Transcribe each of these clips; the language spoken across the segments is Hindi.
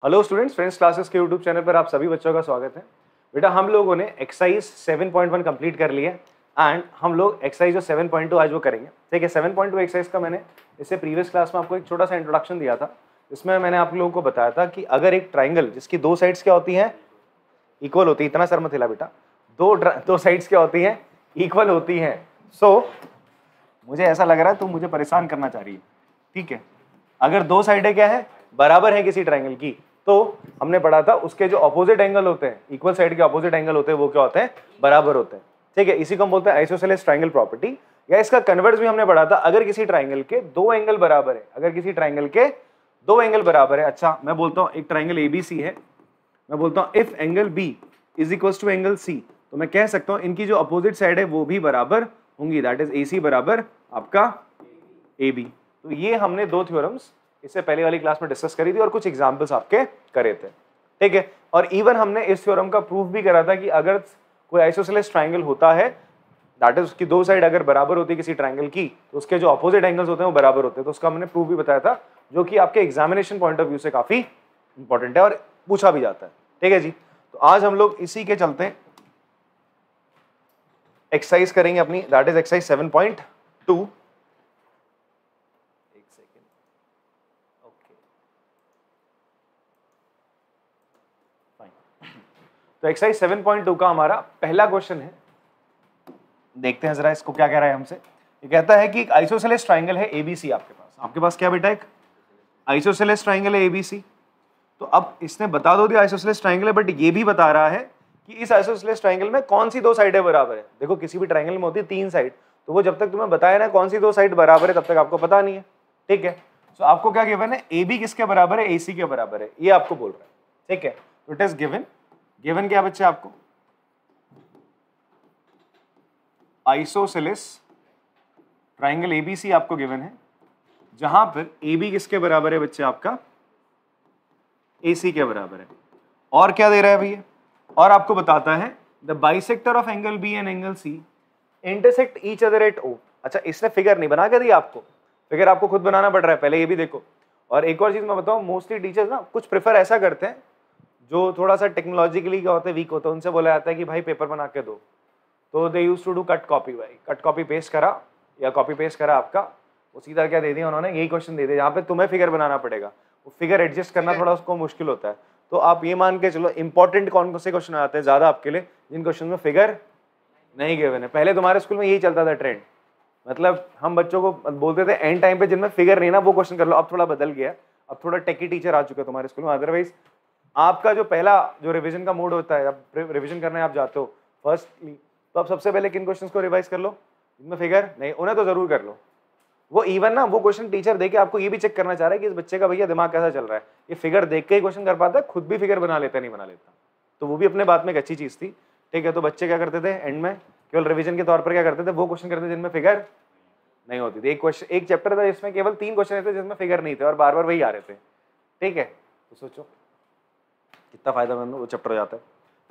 हेलो स्टूडेंट्स, फ्रेंड्स क्लासेस के यूट्यूब चैनल पर आप सभी बच्चों का स्वागत है। बेटा हम लोगों ने एक्सरसाइज 7.1 कंप्लीट कर लिया एंड हम लोग एक्सरसाइज जो 7.2 आज वो करेंगे। ठीक है, 7.2 एक्सरसाइज का मैंने इससे प्रीवियस क्लास में आपको एक छोटा सा इंट्रोडक्शन दिया था। इसमें मैंने आप लोगों को बताया था कि अगर एक ट्राइंगल जिसकी दो साइड्स क्या होती हैं, इक्वल होती है, इतना सर मत हिला बेटा, दो साइड्स क्या होती हैं, इक्वल होती हैं। सो मुझे ऐसा लग रहा है तुम मुझे परेशान करना चाह रही है। ठीक है, अगर दो साइडें क्या है, बराबर है किसी ट्राइंगल की, तो हमने पढ़ा था उसके जो अपोजिट एंगल होते हैं, इक्वल साइड के अपोजिट एंगल होते हैं, वो क्या होते हैं, बराबर होते हैं। ठीक है, इसी को हम बोलते हैं आइसोसेलेस ट्राइंगल प्रॉपर्टी, या इसका कन्वर्स भी हमने पढ़ा था। अगर किसी ट्राइंगल के दो एंगल बराबर है, अगर किसी ट्राइंगल के दो एंगल बराबर है, अच्छा मैं बोलता हूं एक ट्राइंगल एबीसी है, मैं बोलता हूं if angle B is equal to angle C, तो मैं कह सकता हूं इनकी जो अपोजिट साइड है वो भी बराबर होंगी, दैट इज एसी बराबर आपका AB। तो ये हमने दो थ्योरम्स इससे पहले वाली क्लास में डिस्कस करी थी और कुछ एग्जांपल्स आपके करे थे। ठीक है, और इवन हमने इस थ्योरम का प्रूफ भी करा था कि अगर कोई आइसोसेलेस ट्राइंगल होता है, दैट इज उसकी दो साइड अगर बराबर होती है किसी ट्राइंगल की, तो उसके जो अपोजिट एंगल्स होते हैं वो बराबर होते हैं। तो उसका हमने प्रूफ भी बताया था, जो कि आपके एग्जामिनेशन पॉइंट ऑफ व्यू से काफी इंपॉर्टेंट है और पूछा भी जाता है। ठीक है जी, तो आज हम लोग इसी के चलते एक्सरसाइज करेंगे अपनी, दैट इज एक्सरसाइज 7.2। तो एक्सरसाइज 7.2 का हमारा पहला क्वेश्चन है, देखते हैं जरा इसको क्या कह रहा है हमसे। ये कहता है कि एक आइसोसेलेस ट्राइंगल है एबीसी आपके पास क्या बेटा, एक आइसोसेलेस ट्राइंगल है एबीसी। तो अब इसने बता दो दिया आइसोसेलेस ट्राइंगल है, बट ये भी बता रहा है कि इस आइसोसेलेस ट्राइंगल में कौन सी दो साइडें बराबर है। देखो किसी भी ट्राइंगल में होती है तीन साइड, तो वो जब तक तुम्हें बताया ना कौन सी दो साइड बराबर है तब तक आपको पता नहीं है। ठीक है, तो आपको क्या गिवन है, ए बी किसके बराबर है, AC के बराबर है, ये आपको बोल रहा है। ठीक है, तो इट इज गिवन, गिवन क्या बच्चे आपको, आइसोसेलेस ट्राइंगल एबीसी आपको गिवन है, जहां पर AB किसके बराबर है बच्चे, आपका AC के बराबर है। और क्या दे रहा है भैया, और आपको बताता है the bisector of angle B and angle C intersect each other at O। अच्छा, इसने फिगर नहीं बना के दिया आपको, फिगर आपको खुद बनाना पड़ रहा है, पहले ये भी देखो। और एक और चीज मैं बताऊं, मोस्टली टीचर्स ना कुछ प्रेफर ऐसा करते हैं जो थोड़ा सा टेक्नोलॉजिकली क्या होता है, वीक होता है, उनसे बोला जाता है कि भाई पेपर बना के दो, तो they use to do cut copy. भाई कट कॉपी पेस्ट करा या कॉपी पेस्ट करा आपका, वो सीधा क्या दे दिया उन्होंने, यही क्वेश्चन दे दिया, यहाँ पे तुम्हें फिगर बनाना पड़ेगा। वो फिगर एडजस्ट करना थोड़ा उसको मुश्किल होता है। तो आप ये मान के चलो इंपॉर्टेंट कौन से क्वेश्चन आते हैं ज्यादा आपके लिए, जिन क्वेश्चन में फिगर नहीं गिवन है। पहले तुम्हारे स्कूल में यही चलता था ट्रेंड, मतलब हम बच्चों को बोलते थे एंड टाइम पे जिनमें फिगर नहीं ना वो क्वेश्चन कर लो। अब थोड़ा बदल गया, अब थोड़ा टेकी टीचर आ चुके हैं तुम्हारे स्कूल में। अदरवाइज आपका जो पहला जो रिवीजन का मूड होता है, जब रिवीजन करने आप जाते हो फर्स्टली, तो आप सबसे पहले किन क्वेश्चंस को रिवाइज कर लो, जिनमें फिगर नहीं, उन्हें तो जरूर कर लो। वो इवन ना वो क्वेश्चन टीचर देके आपको ये भी चेक करना चाह रहा है कि इस बच्चे का भैया दिमाग कैसा चल रहा है, ये फिगर देख के ही क्वेश्चन कर पाता है, खुद भी फिगर बना लेता है नहीं बना लेता। तो वो भी अपने बात में एक अच्छी चीज थी। ठीक है, तो बच्चे क्या करते थे एंड में, केवल रिविजन के तौर पर क्या करते थे, वो क्वेश्चन करते थे जिनमें फिगर नहीं होती थी। एक क्वेश्चन, एक चैप्टर था जिसमें केवल 3 क्वेश्चन थे जिसमें फिगर नहीं थे और बार बार वही आ रहे थे। ठीक है, तो सोचो कितना फायदेमंद वो चैप्टर हो जाता है।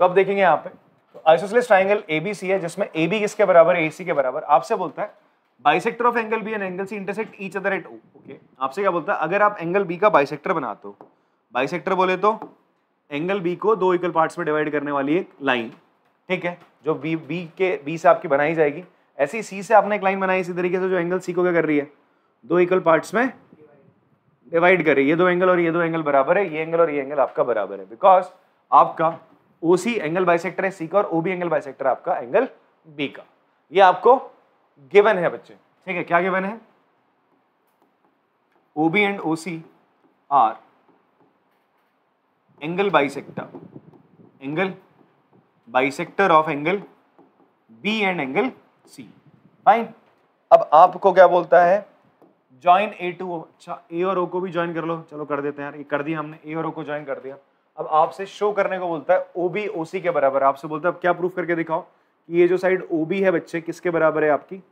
तो अब देखेंगे यहाँ पे, तो आइसोसेलेस ट्राइंगल एबीसी है जिसमें AB किसके बराबर है, AC के बराबर। आपसे बोलता है bisector of angle B and angle C intersect each other at O। Okay, आपसे क्या बोलता है, अगर आप एंगल B का बाइसेक्टर बनाते हो, बाइसेक्टर बोले तो एंगल B को दो इक्वल पार्ट्स में डिवाइड करने वाली एक लाइन। ठीक है, जो B से आपकी बनाई जाएगी, ऐसी C से आपने एक लाइन बनाई इसी तरीके से, जो एंगल C को क्या कर रही है, दो इक्वल पार्ट्स में डिवाइड कर रही है। ये दो एंगल और ये दो एंगल बराबर है, ये एंगल और ये एंगल आपका बराबर है, बिकॉज आपका OC एंगल बाइसेक्टर है C का और OB एंगल बाइसेक्टर आपका एंगल B का। ये आपको गिवन है बच्चे। ठीक है, क्या गिवन है, OB and OC R angle bisector of angle B and angle C। Fine, अब आपको क्या बोलता है, ज्वाइन A टू O। अच्छा, A और O को भी ज्वाइन कर लो, चलो कर देते हैं यार, ये कर दिया हमने, A और O को ज्वाइन कर दिया। अब आपसे शो करने को बोलता है OB OC के बराबर। आपसे बोलता है अब क्या प्रूफ करके दिखाओ कि ये जो साइड OB है बच्चे किसके बराबर है, आपकी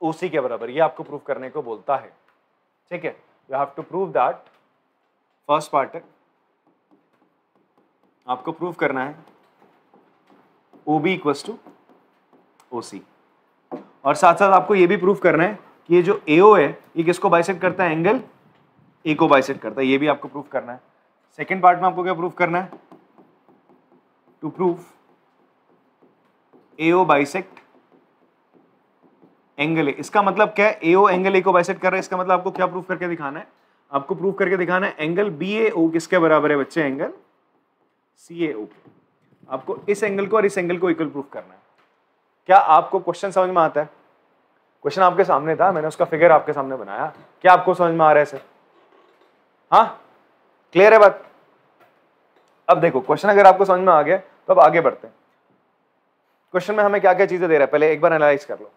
OC के बराबर। ये आपको प्रूफ करने को बोलता है। ठीक है, you have to prove that, first part है आपको प्रूफ करना है OB इक्वल्स टू OC, और साथ साथ आपको ये भी प्रूफ करना है कि ये जो AO है ये किसको बाइसेक्ट करता है, एंगल ए को बाइसेक्ट करता है, ये भी आपको प्रूफ करना है। सेकेंड पार्ट में आपको क्या प्रूफ करना है? To prove AO bisect angle A. इसका मतलब क्या है? एओ एंगल ए को बाइसेक्ट कर रहा है, इसका मतलब आपको क्या प्रूफ करके दिखाना है? आपको प्रूफ करके दिखाना है एंगल बीएओ किसके बराबर है बच्चे? Angle CAO. आपको इस एंगल को और इस एंगल को इक्वल प्रूफ करना है। क्या आपको क्वेश्चन समझ में आता है? क्वेश्चन आपके सामने था, मैंने उसका फिगर आपके सामने बनाया, क्या आपको समझ में आ रहा है सर? हाँ, क्लियर है बात? अब देखो क्वेश्चन अगर आपको समझ में आ गया तो अब आगे बढ़ते हैं। क्वेश्चन में हमें क्या क्या चीजें दे रहा है पहले एक बार एनालाइज कर लो।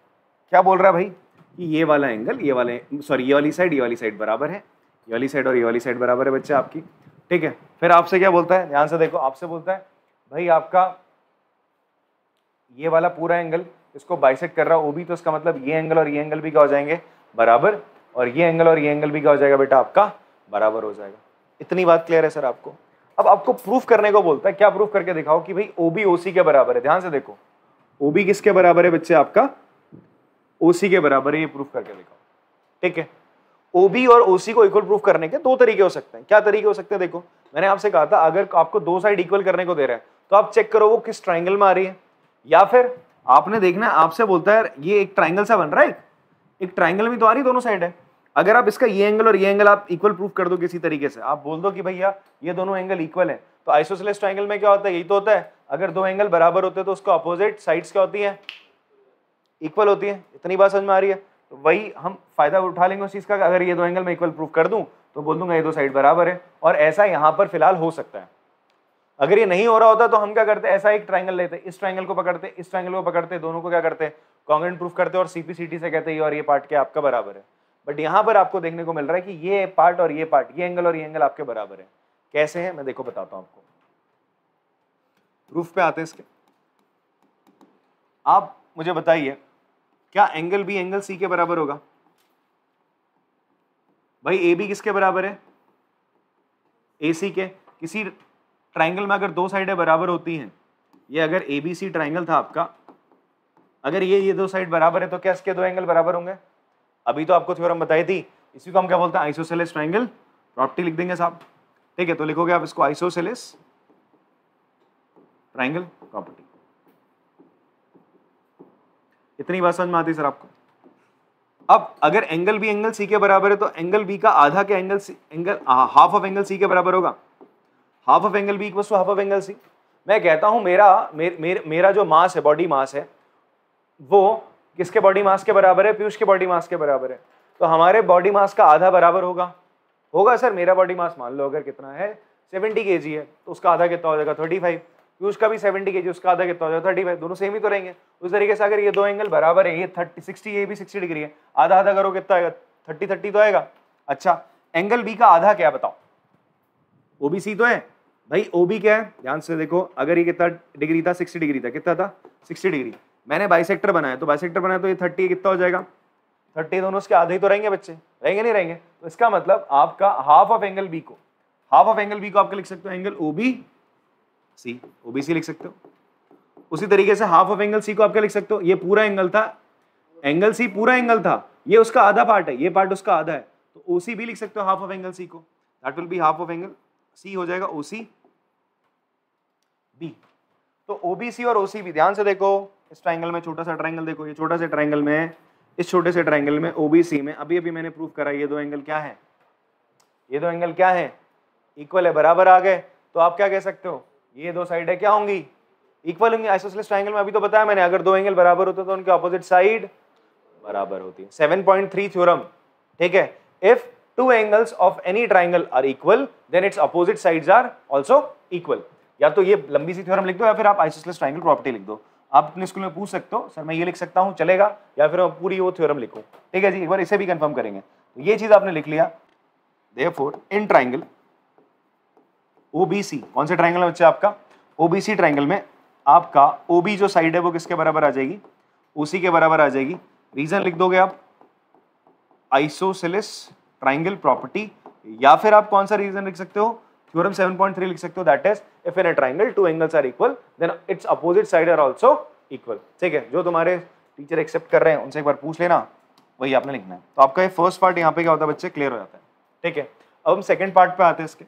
क्या बोल रहा है भाई कि ये वाला एंगल ये वाली साइड बराबर है, ये वाली साइड और ये वाली साइड बराबर है बच्चे आपकी, ठीक है। फिर आपसे क्या बोलता है? ध्यान से देखो, आपसे बोलता है भाई आपका ये वाला पूरा एंगल इसको बाइसेक्ट कर रहा है ओबी, तो इसका मतलब ये एंगल और ये एंगल भी क्या हो जाएंगे? बराबर, और ये एंगल और ये एंगल भी क्या हो जाएगा बेटा आपका? बराबर हो जाएगा। इतनी बात क्लियर है सर आपको? अब आपको प्रूफ करने को बोलता है, क्या प्रूफ करके दिखाओ कि भाई ओबी ओसी के बराबर है। ध्यान से देखो, ओबी किसके बराबर है बच्चे? आपका ओसी के बराबर है, ये प्रूफ करके दिखाओ, ठीक है। ओबी और ओसी को इक्वल प्रूफ करने के दो तरीके हो सकते हैं। क्या तरीके हो सकते हैं? देखो मैंने आपसे कहा था अगर आपको दो साइड इक्वल करने को दे रहा है तो आप चेक करो वो किस ट्राइंगल में आ रही है, या फिर आपने देखना है, आपसे बोलता है ये एक ट्राइंगल सा बन रहा है, एक ट्राइंगल में तो आ रही दोनों साइड है। अगर आप इसका ये एंगल और ये एंगल आप इक्वल प्रूफ कर दो किसी तरीके से, आप बोल दो कि भैया ये दोनों एंगल इक्वल है, तो आइसोसेलेस ट्राइंगल में क्या होता है? यही तो होता है, अगर दो एंगल बराबर होते हैं तो उसको अपोजिट साइड्स क्या होती है? इक्वल होती है। इतनी बात समझ में आ रही है? तो वही हम फायदा उठा लेंगे उस चीज का, अगर ये दो एंगल में इक्वल प्रूफ कर दूं तो बोल दूंगा ये दो साइड बराबर है, और ऐसा यहां पर फिलहाल हो सकता है। अगर ये नहीं हो रहा होता तो हम क्या करते? ऐसा एक ट्राइंगल लेते, इस ट्राइंगल को पकड़ते, इस ट्राइंगल को पकड़ते, दोनों को क्या करते? कॉन्ग्रुएंट प्रूफ करते और सीपीसीटी से कहते ये और ये पार्ट क्या आपका बराबर है। बट यहां पर आपको देखने को मिल रहा है कि ये पार्ट और ये पार्ट, ये एंगल और ये एंगल आपके बराबर है। कैसे है मैं देखो बताता हूं आपको, प्रूफ पे आते हैं इसके। आप मुझे बताइए क्या एंगल बी एंगल सी के बराबर होगा? भाई ए बी किसके बराबर है? ए सी के। किसी ट्राइंगल में अगर दो साइडें बराबर होती हैं, ये अगर ए बी सी ट्राइंगल था आपका, अगर ये दो साइड बराबर है तो क्या इसके दो एंगल बराबर होंगे? अभी तो आपको थ्योरम बताई थी, इसी को हम क्या बोलते हैं? आइसोसेलेस ट्राइंगल प्रॉपर्टी लिख देंगे साहब, ठीक है। तो लिखोगे आप इसको आइसोसेलेस ट्राइंगल प्रॉपर्टी। इतनी बात समझ में आती है सर आपको? अब अगर एंगल बी एंगल सी के बराबर है तो एंगल बी का आधा के angle half of angle C के बराबर होगा। Half of angle B equals to half of angle C. मैं कहता हूं मेरा जो मास है, बॉडी मास है, वो किसके बॉडी मास के बराबर है? पीयूष के बॉडी मास के बराबर है। तो हमारे बॉडी मास का आधा बराबर होगा सर। मेरा बॉडी मास मान लो अगर कितना है 70 kg है, तो उसका आधा कितना हो जाएगा? 35। पीयूष का भी 70 kg, उसका आधा कितना हो जाएगा? 35। दोनों सेम ही तो रहेंगे। उस तरीके से अगर ये दो एंगल बराबर है, ये 60, ये भी 60 डिग्री है, आधा आधा करो कितना आएगा? 30 तो आएगा। अच्छा, एंगल बी का आधा क्या बताओ? ओबीसी तो है भाई। ओबी क्या है? ध्यान से देखो, अगर ये कितना डिग्री था? 60 डिग्री था। कितना था? 60 डिग्री। मैंने बाइसेक्टर बनाया, तो बाइसेक्टर बनाया तो ये 30 कितना हो जाएगा? 30। दोनों उसके आधे ही तो रहेंगे बच्चे, रहेंगे नहीं रहेंगे? तो इसका मतलब आपका हाफ ऑफ एंगल बी को आपके लिख सकते हो एंगल ओबी सी, ओबीसी लिख सकते हो। उसी तरीके से हाफ ऑफ एंगल सी को आप क्या लिख सकते हो? ये पूरा एंगल था, एंगल सी पूरा एंगल था, ये उसका आधा पार्ट है, ये पार्ट उसका आधा है, तो ओसी भी लिख सकते हो हाफ ऑफ एंगल सी को। That will be half of angle C हो जाएगा ओसी बी। तो ओबीसी और ओसी भी, ध्यान से देखो, इस ट्राइंगल में छोटा सा ट्राइंगल देखो, ये छोटा सा ट्राइंगल में, इस छोटे से ट्राइंगल में ओबीसी में अभी मैंने प्रूव करा ये दो एंगल क्या है? ये दो एंगल क्या है? इक्वल है, बराबर आ गए। तो आप क्या कह सकते हो? ये दो साइड क्या होंगी? इक्वल होंगी। आइसोसेलेस ट्राइंगल में अभी तो बताया मैंने, अगर दो एंगल बराबर होते तो उनके ऑपोजिट साइड बराबर होती है। 7.3 थ्योरम, ठीक है। If two angles of any triangle are equal then its opposite sides are also equal। या तो ये लंबी सी थ्योरम लिख दो या फिर आप आइसोसेलेस ट्राइंगल प्रॉपर्टी लिख दो। आप अपने स्कूल में पूछ सकते हो सर मैं ये लिख सकता हूं, चलेगा? या फिर पूरी वो थ्योरम लिखो, ठीक है जी। एक बार इसे भी कंफर्म करेंगे। तो ये चीज आपने लिख लिया। देयरफॉर इन ट्राइंगल ओबीसी, कौन सा ट्राइंगल है बच्चे आपका? ओबीसी ट्राइंगल में आपका ओबी जो साइड है वो किसके बराबर आ जाएगी? ओसी के बराबर आ जाएगी। रीजन लिख दोगे आप आइसोसेलेस ट्राइंगल प्रॉपर्टी, या फिर आप कौन सा रीजन लिख सकते हो? थ्योरम 7.3 लिख सकते हो। That is if in a triangle two angles are equal then its opposite side are also equal. ठीक है, जो तुम्हारे टीचर एक्सेप्ट कर रहे हैं उनसे एक बार पूछ लेना, वही आपने लिखना है। तो आपका ये फर्स्ट पार्ट यहाँ पे क्या होता है बच्चे? क्लियर हो जाता है, ठीक है। अब हम सेकंड पार्ट पे आते हैं इसके।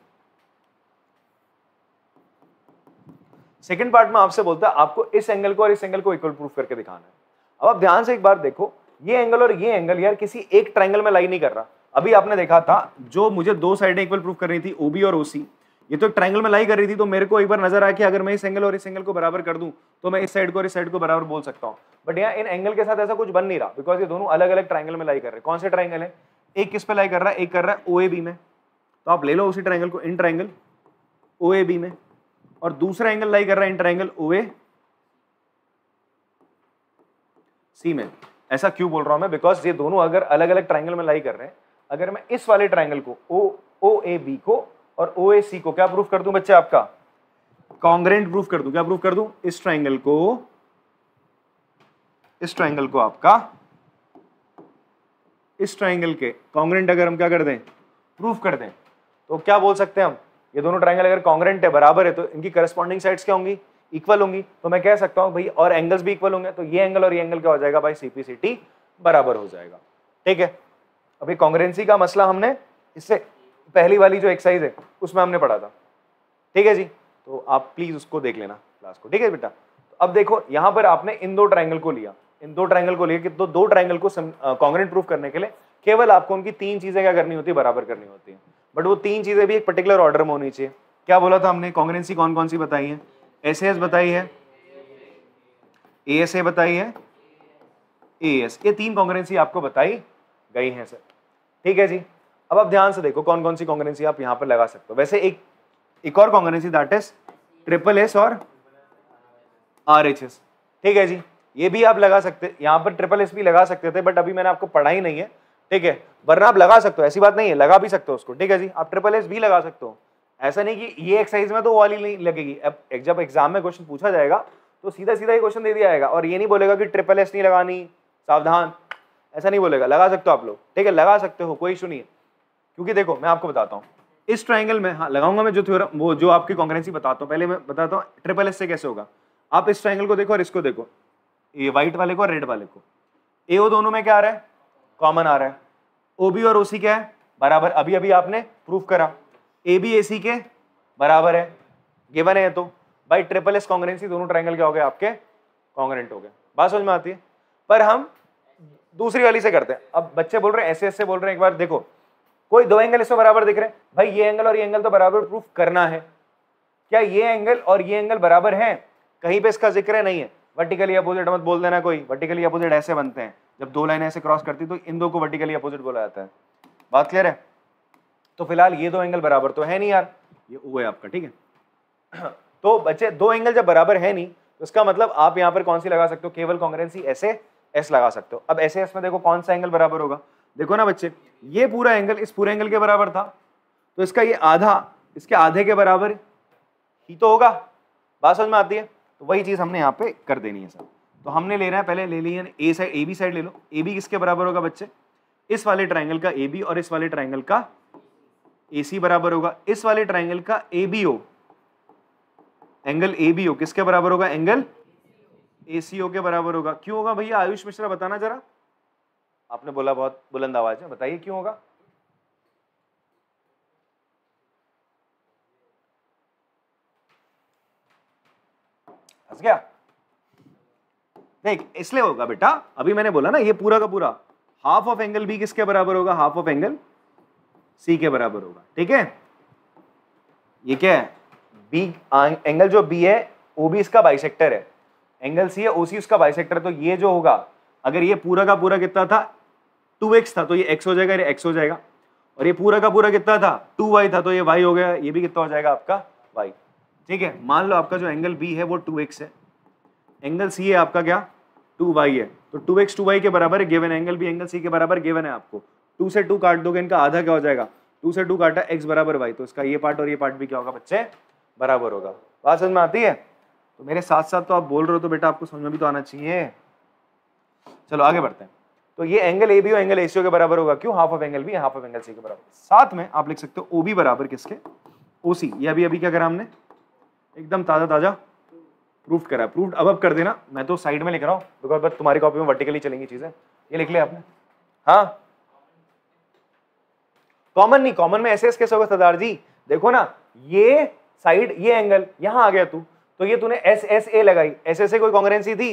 सेकंड पार्ट में आपसे बोलता है आपको इस एंगल को और इस एंगल को इक्वल प्रूफ करके दिखाना है। अब आप ध्यान से एक बार देखो, ये एंगल और ये एंगल यार किसी एक ट्रायंगल में लाई नहीं कर रहा। अभी आपने देखा था जो मुझे दो साइडें इक्वल प्रूफ करनी थी, ओबी और ओसी, ये तो एक ट्रायंगल में लाई कर रही थी। तो मेरे को एक बार नजर आया कि अगर मैं इस एंगल और इस एंगल को बराबर कर दूं तो मैं इस साइड को और इस साइड को बराबर बोल सकता हूं। बट यहाँ इन एंगल के साथ ऐसा कुछ बन नहीं रहा, बिकॉज ये दोनों अलग अलग ट्रायंगल में लाई कर रहे हैं। कौन से ट्रायंगल है? एक किस पे लाई कर रहा है? एक कर रहा है ओएबी में। तो आप ले लो उसी ट्रायंगल को, इन ट्रायंगल ओएबी में, और दूसरा एंगल लाई कर रहा है इन ट्रायंगल ओए सी में। ऐसा क्यों बोल रहा हूं मैं? बिकॉज ये दोनों अगर अलग अलग ट्रायंगल में लाई कर रहे हैं, अगर मैं इस वाले ट्रायंगल को ओ ए बी को और ओ ए सी को क्या प्रूफ कर दूं बच्चे? आपका कॉन्ग्रेंट प्रूफ कर दूं। क्या प्रूफ कर दूं? इस ट्रायंगल को आपका इस ट्रायंगल के कॉन्ग्रेंट अगर हम क्या कर दें? प्रूफ कर दें, तो क्या बोल सकते हैं हम? ये दोनों ट्रायंगल अगर कॉन्ग्रेंट है, बराबर है, तो इनकी करस्पॉन्डिंग साइड्स क्या होंगी? इक्वल होंगी। तो मैं कह सकता हूं भाई, और एंगल्स भी इक्वल होंगे, तो ये एंगल और ये एंगल क्या हो जाएगा भाई? सीपीसीटी बराबर हो जाएगा। ठीक है, अभी कॉन्ग्रेंसी का मसला हमने इससे पहली वाली जो एक्सरसाइज है उसमें हमने पढ़ा था। ठीक है जी, तो आप प्लीज उसको देख लेना क्लास को। ठीक है बेटा, तो अब देखो यहां पर आपने इन दो ट्रायंगल को लिया, कि तो दो ट्रायंगल को कॉन्ग्रेंट प्रूफ करने के लिए केवल आपको उनकी तीन चीजें क्या करनी होती है? बराबर करनी होती है। बट वो तीन चीजें भी एक पर्टिकुलर ऑर्डर में होनी चाहिए। क्या बोला था हमने? कॉन्ग्रेंसी कौन कौन सी बताई है? एसएस बताई है, एएसए बताई है, एएस, ये तीन कॉन्ग्रेंसी आपको बताई गई है सर। ठीक है जी, अब आप ध्यान से देखो कौन कौन सी कॉन्ग्रेंसी आप यहां पर लगा सकते हो। वैसे एक और कॉन्ग्रेंसी, दैट इज ट्रिपल एस और आरएचएस। ठीक है जी, ये भी आप लगा सकते, यहां पर ट्रिपल एस भी लगा सकते थे, बट अभी मैंने आपको पढ़ा ही नहीं है। ठीक है, वरना आप लगा सकते हो, ऐसी बात नहीं है, लगा भी सकते हो उसको। ठीक है जी, आप ट्रिपल एस भी लगा सकते हो। ऐसा नहीं कि ये एक्सरसाइज में तो वो वाली नहीं लगेगी। अब जब एग्जाम में क्वेश्चन पूछा जाएगा तो सीधा सीधा ही क्वेश्चन दे दिया जाएगा, और ये नहीं बोलेगा कि ट्रिपल एस नहीं लगानी, सावधान, ऐसा नहीं बोलेगा। लगा सकते हो आप लोग, ठीक है, लगा सकते हो, कोई इशू नहीं है। क्योंकि देखो मैं आपको बताता हूँ, इस ट्राइंगल में हाँ लगाऊंगा मैं जो थ्योरम, वो जो आपकी कॉन्ग्रेंसी बताता हूँ। पहले मैं बताता हूँ ट्रिपल एस से कैसे होगा। आप इस ट्राइंगल को देखो और इसको देखो, ये व्हाइट वाले को और रेड वाले को, एओ दोनों में क्या आ रहा है? कॉमन आ रहा है। ओबी और ओसी क्या है? बराबर। अभी अभी आपने प्रूफ करा ए बी ए सी के बराबर है, गिवन है। तो भाई ट्रिपल एस कॉन्ग्रेंसी, दोनों ट्राइंगल क्या हो गए आपके? कॉन्ग्रेंट हो गए। बात समझ में आती है? पर हम दूसरी वाली से करते हैं। अब बच्चे बोल रहे हैं ऐसे ऐसे बोल रहे हैं, एक बार देखो, कोई दो एंगल इसमें बराबर दिख रहे हैं, भाई ये एंगल और ये एंगल तो बराबर प्रूफ करना है। क्या ये एंगल और ये एंगल बराबर है? कहीं पे इसका जिक्र है? नहीं है। वर्टिकली अपोजिट मत बोल देना कोई। वर्टिकली अपोजिट ऐसे बनते हैं, जब दो लाइनें ऐसे क्रॉस करती तो इन दो को वर्टिकली अपोजिट बोला जाता है। बात क्लियर है? तो फिलहाल ये दो एंगल बराबर तो है नहीं यार, ये ओ है आपका। ठीक है, तो बच्चे दो एंगल जब बराबर है नहीं, तो इसका मतलब आप यहाँ पर कौन सी लगा सकते हो? केवल कॉन्ग्रेंसी ऐसे एस लगा सकते हो। अब ऐसे एस में देखो कौन सा एंगल बराबर होगा? देखो ना बच्चे, ये पूरा एंगल इस पूरे एंगल के बराबर था, तो इसका ये आधा इसके आधे के बराबर ही तो होगा। बात समझ में आती है? तो वही चीज हमने यहाँ पे कर देनी है सर। तो हमने ले रहा है, पहले ले लिया ए साइड, ए बी साइड ले लो। ए बी किसके बराबर होगा बच्चे? इस वाले ट्राइंगल का ए बी और इस वाले ट्राइंगल का ए सी बराबर होगा। इस वाले ट्राइंगल का A B O, angle A B O किसके बराबर होगा? एंगल ए सी ओ के बराबर होगा। क्यों होगा भैया? आयुष मिश्रा बताना जरा, आपने बोला बहुत बुलंद आवाज में, बताइए क्यों होगा? हंस गया? देख, इसलिए होगा बेटा, अभी मैंने बोला ना, ये पूरा का पूरा हाफ ऑफ एंगल बी किसके बराबर होगा? हाफ ऑफ एंगल सी के बराबर होगा। ठीक है, ये क्या है? बी एंगल जो बी है वो भी इसका बाइसेक्टर है, एंगल सी है ओसी उसका बाइसेक्टर। तो ये जो होगा, अगर ये पूरा का पूरा कितना था? 2x था, तो ये x हो जाएगा, ये x हो जाएगा। और ये पूरा का पूरा कितना था? 2y था, तो ये y हो गया। ये भी कितना हो जाएगा आपका? y। ठीक है, मान लो आपका जो एंगल b है वो 2x है, एंगल c है आपका क्या? 2y है। तो 2x 2y के बराबर है, given angle b angle c के बराबर गिवन है आपको। 2 से 2 काट दोगे, इनका आधा क्या हो जाएगा? 2 से 2 काटा x बराबर y, तो इसका ये पार्ट और ये पार्ट भी क्या होगा बच्चे? बराबर होगा। बात समझ में आती है? तो मेरे साथ साथ तो आप बोल रहे हो, तो बेटा आपको समझ में भी तो आना चाहिए। चलो आगे बढ़ते हैं। तो ये एंगल ए बी और एंगल एसीओ के बराबर होगा। क्यों? Half of angle B half of angle C के बराबर। साथ में आप लिख सकते हो ओ बी बराबर किसके? ओ सी। ये अभी क्या करा हमने? एकदम ताजा ताजा प्रूफ करा। प्रूफ अब कर देना, मैं तो साइड में लिख रहा हूँ बिकॉज तुम्हारी कॉपी में वर्टिकली चलेंगी चीजें। ये लिख लिया आपने? हाँ कॉमन नहीं, कॉमन में एस कैसे होगा सरदार जी? देखो ना, ये साइड, ये एंगल, यहां आ गया तू, तो ये तूने एस एस ए लगाई, एस एस ए कोई कॉन्ग्रुएंसी थी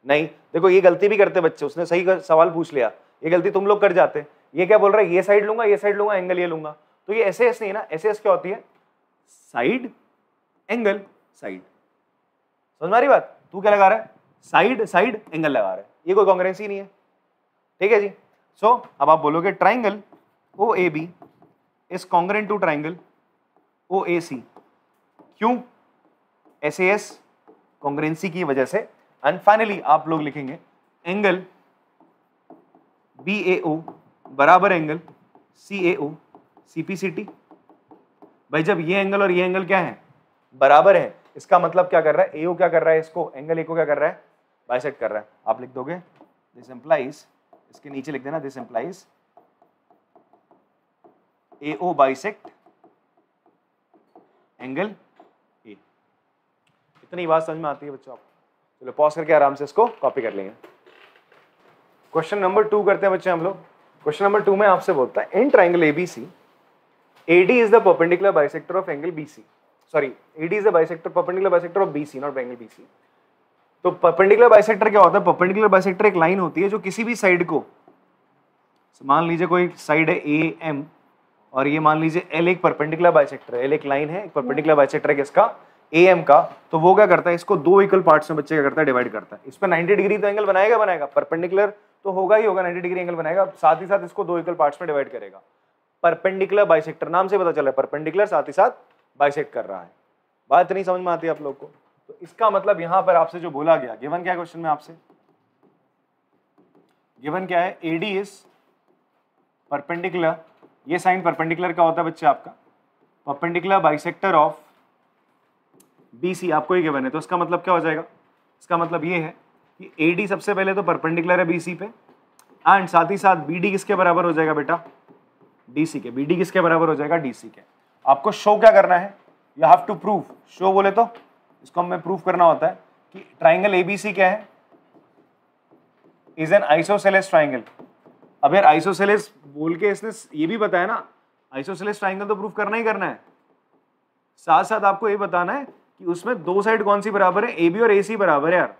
नहीं। देखो ये गलती भी करते बच्चे, उसने सही सवाल पूछ लिया, ये गलती तुम लोग कर जाते। ये क्या बोल रहा है, ये साइड लूंगा, ये साइड लूंगा, एंगल ये लूंगा, तो ये एस एस नहीं है ना, एस एस क्या होती है? Side angle side. समझ में आ रही बात? तू क्या लगा रहा है? साइड साइड एंगल लगा रहा है, ये कोई कॉन्ग्रुएंसी नहीं है। ठीक है जी। सो अब आप बोलोगे triangle O A B is congruent to triangle O A C. क्यों? एस एस कॉन्ग्रुएंसी की वजह से। एंड फाइनली आप लोग लिखेंगे एंगल बी ए ओ बराबर एंगल सी ए ओ सी पी सी टी। भाई जब ये एंगल और ये एंगल क्या है? बराबर है, इसका मतलब क्या कर रहा है? ए ओ क्या कर रहा है? इसको एंगल ए को क्या कर रहा है? बाइसेक्ट कर रहा है। आप लिख दोगे दिस इंप्लाइज, इसके नीचे लिख देना this implies A O bisect angle A. इतनी बात समझ में आती है बच्चों आप? चलो पॉज करके आराम से इसको कॉपी कर लेंगे। क्वेश्चन नंबर 2 करते हैं बच्चे हम लोग। क्वेश्चन नंबर 2 में आपसे बोलता है in triangle ABC AD is the perpendicular bisector of angle BC. Sorry, AD is the bisector, perpendicular bisector of BC, not angle BC. तो perpendicular bisector क्या होता है? perpendicular bisector एक लाइन होती है जो किसी भी साइड को, मान लीजिए कोई साइड है AM और ये मान लीजिए L एक perpendicular bisector है, L एक लाइन है, एक perpendicular bisector है किसका? AM का। तो वो क्या करता है? इसको दो इक्वल पार्ट्स में बच्चे क्या करता है? डिवाइड करता है। इस पर 90 डिग्री तो एंगल बनाएगा, परपेंडिकुलर तो होगा ही होगा, 90 डिग्री एंगल बनाएगा, साथ ही साथ इसको दो इक्वल पार्ट्स में डिवाइड करेगा। परपेंडिकुलर बाइसेक्टर, नाम से पता चला है परपेंडिकुलर साथ ही साथ बाइसेक्ट कर रहा है। बात नहीं समझ में आती है आप लोग को? तो इसका मतलब यहां पर आपसे जो बोला गया, गिवन क्या है क्वेश्चन में आपसे? गिवन क्या है? AD इज परपेंडिकुलर, ये साइन परपेंडिकुलर का होता है बच्चे आपका, परपेंडिकुलर बाइसेक्टर ऑफ BC आपको ही गिवन है। तो इसका मतलब क्या हो जाएगा? इसका मतलब ये है कि AD सबसे पहले तो परपेंडिकुलर है BC पे, एंड साथ ही साथ BD किसके बराबर हो जाएगा बेटा? DC के। BD किसके बराबर हो जाएगा? DC के। आपको शो क्या करना है? You have to prove. Show बोले तो इसको हमें प्रूव करना होता है कि ट्राइंगल ABC क्या है? Is an isosceles triangle. अब यार आइसोसेलेस बोल के इसने ये भी बताया ना, आइसोसेलेस ट्राइंगल तो प्रूव करना ही करना है। साथ साथ आपको ये बताना है कि उसमें दो साइड कौन सी बराबर है? AB और AC बराबर है यार।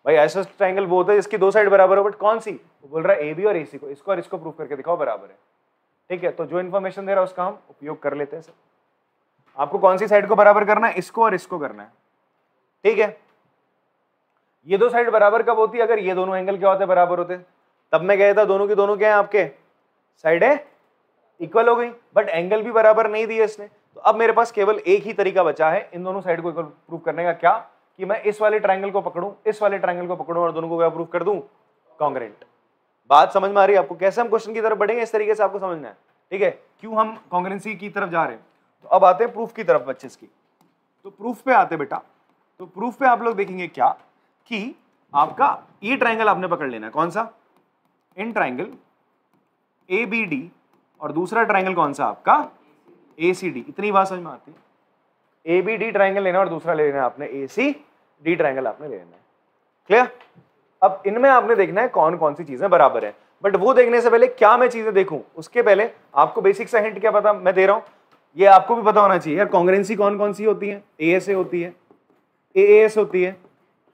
भाई आइसोसेलेस ट्राइंगल वो होता है जिसकी दो साइड बराबर हो, बट कौन सी? वो बोल रहा है AB और AC को, इसको और इसको प्रूव करके दिखाओ बराबर है। ठीक है, तो जो इन्फॉर्मेशन दे रहा है उसका हम उपयोग कर लेते हैं सर। आपको कौन सी साइड को बराबर करना है? इसको और इसको करना है। ठीक है, ये दो साइड बराबर कब होती है? अगर ये दोनों एंगल क्या होते? बराबर होते। तब मैं कहता दोनों की दोनों क्या है आपके? साइड है इक्वल हो गई, बट एंगल भी बराबर नहीं दिए इसने। तो अब मेरे पास केवल एक ही तरीका बचा है इन दोनों साइड को इक्वल प्रूव करने का। क्या? कि मैं इस वाले ट्रायंगल को पकड़ूं, इस वाले ट्रायंगल को पकड़ूं और दोनों को क्या प्रूव कर दूं? कॉन्ग्रुएंट। बात समझ में आ रही है आपको? कैसे हम क्वेश्चन की तरफ बढ़ेंगे, इस तरीके से आपको समझना है। ठीक है, क्यों हम कॉन्ग्रुएंसी की तरफ जा रहे हैं। तो अब आते हैं प्रूफ की तरफ बच्चे की। तो प्रूफ पे आते बेटा। तो प्रूफ पे आप लोग देखेंगे क्या कि आपका ये ट्रायंगल आपने पकड़ लेना है। कौन सा? इन ट्रायंगल ABD और दूसरा ट्रायंगल कौन सा आपका? ACD। इतनी बात समझ में आती है? ABD ट्रायंगल लेना और दूसरा ले लेना है आपने ACD ट्रायंगल आपने ले लेना है। क्लियर? अब इनमें आपने देखना है कौन कौन सी चीजें बराबर है, बट वो देखने से पहले क्या मैं चीजें देखूं उसके पहले आपको बेसिक सा हिंट क्या पता मैं दे रहा हूं, ये आपको भी पता होना चाहिए यार। कॉन्ग्रुएंसी कौन कौन सी होती है? ASA होती है, AAS होती है,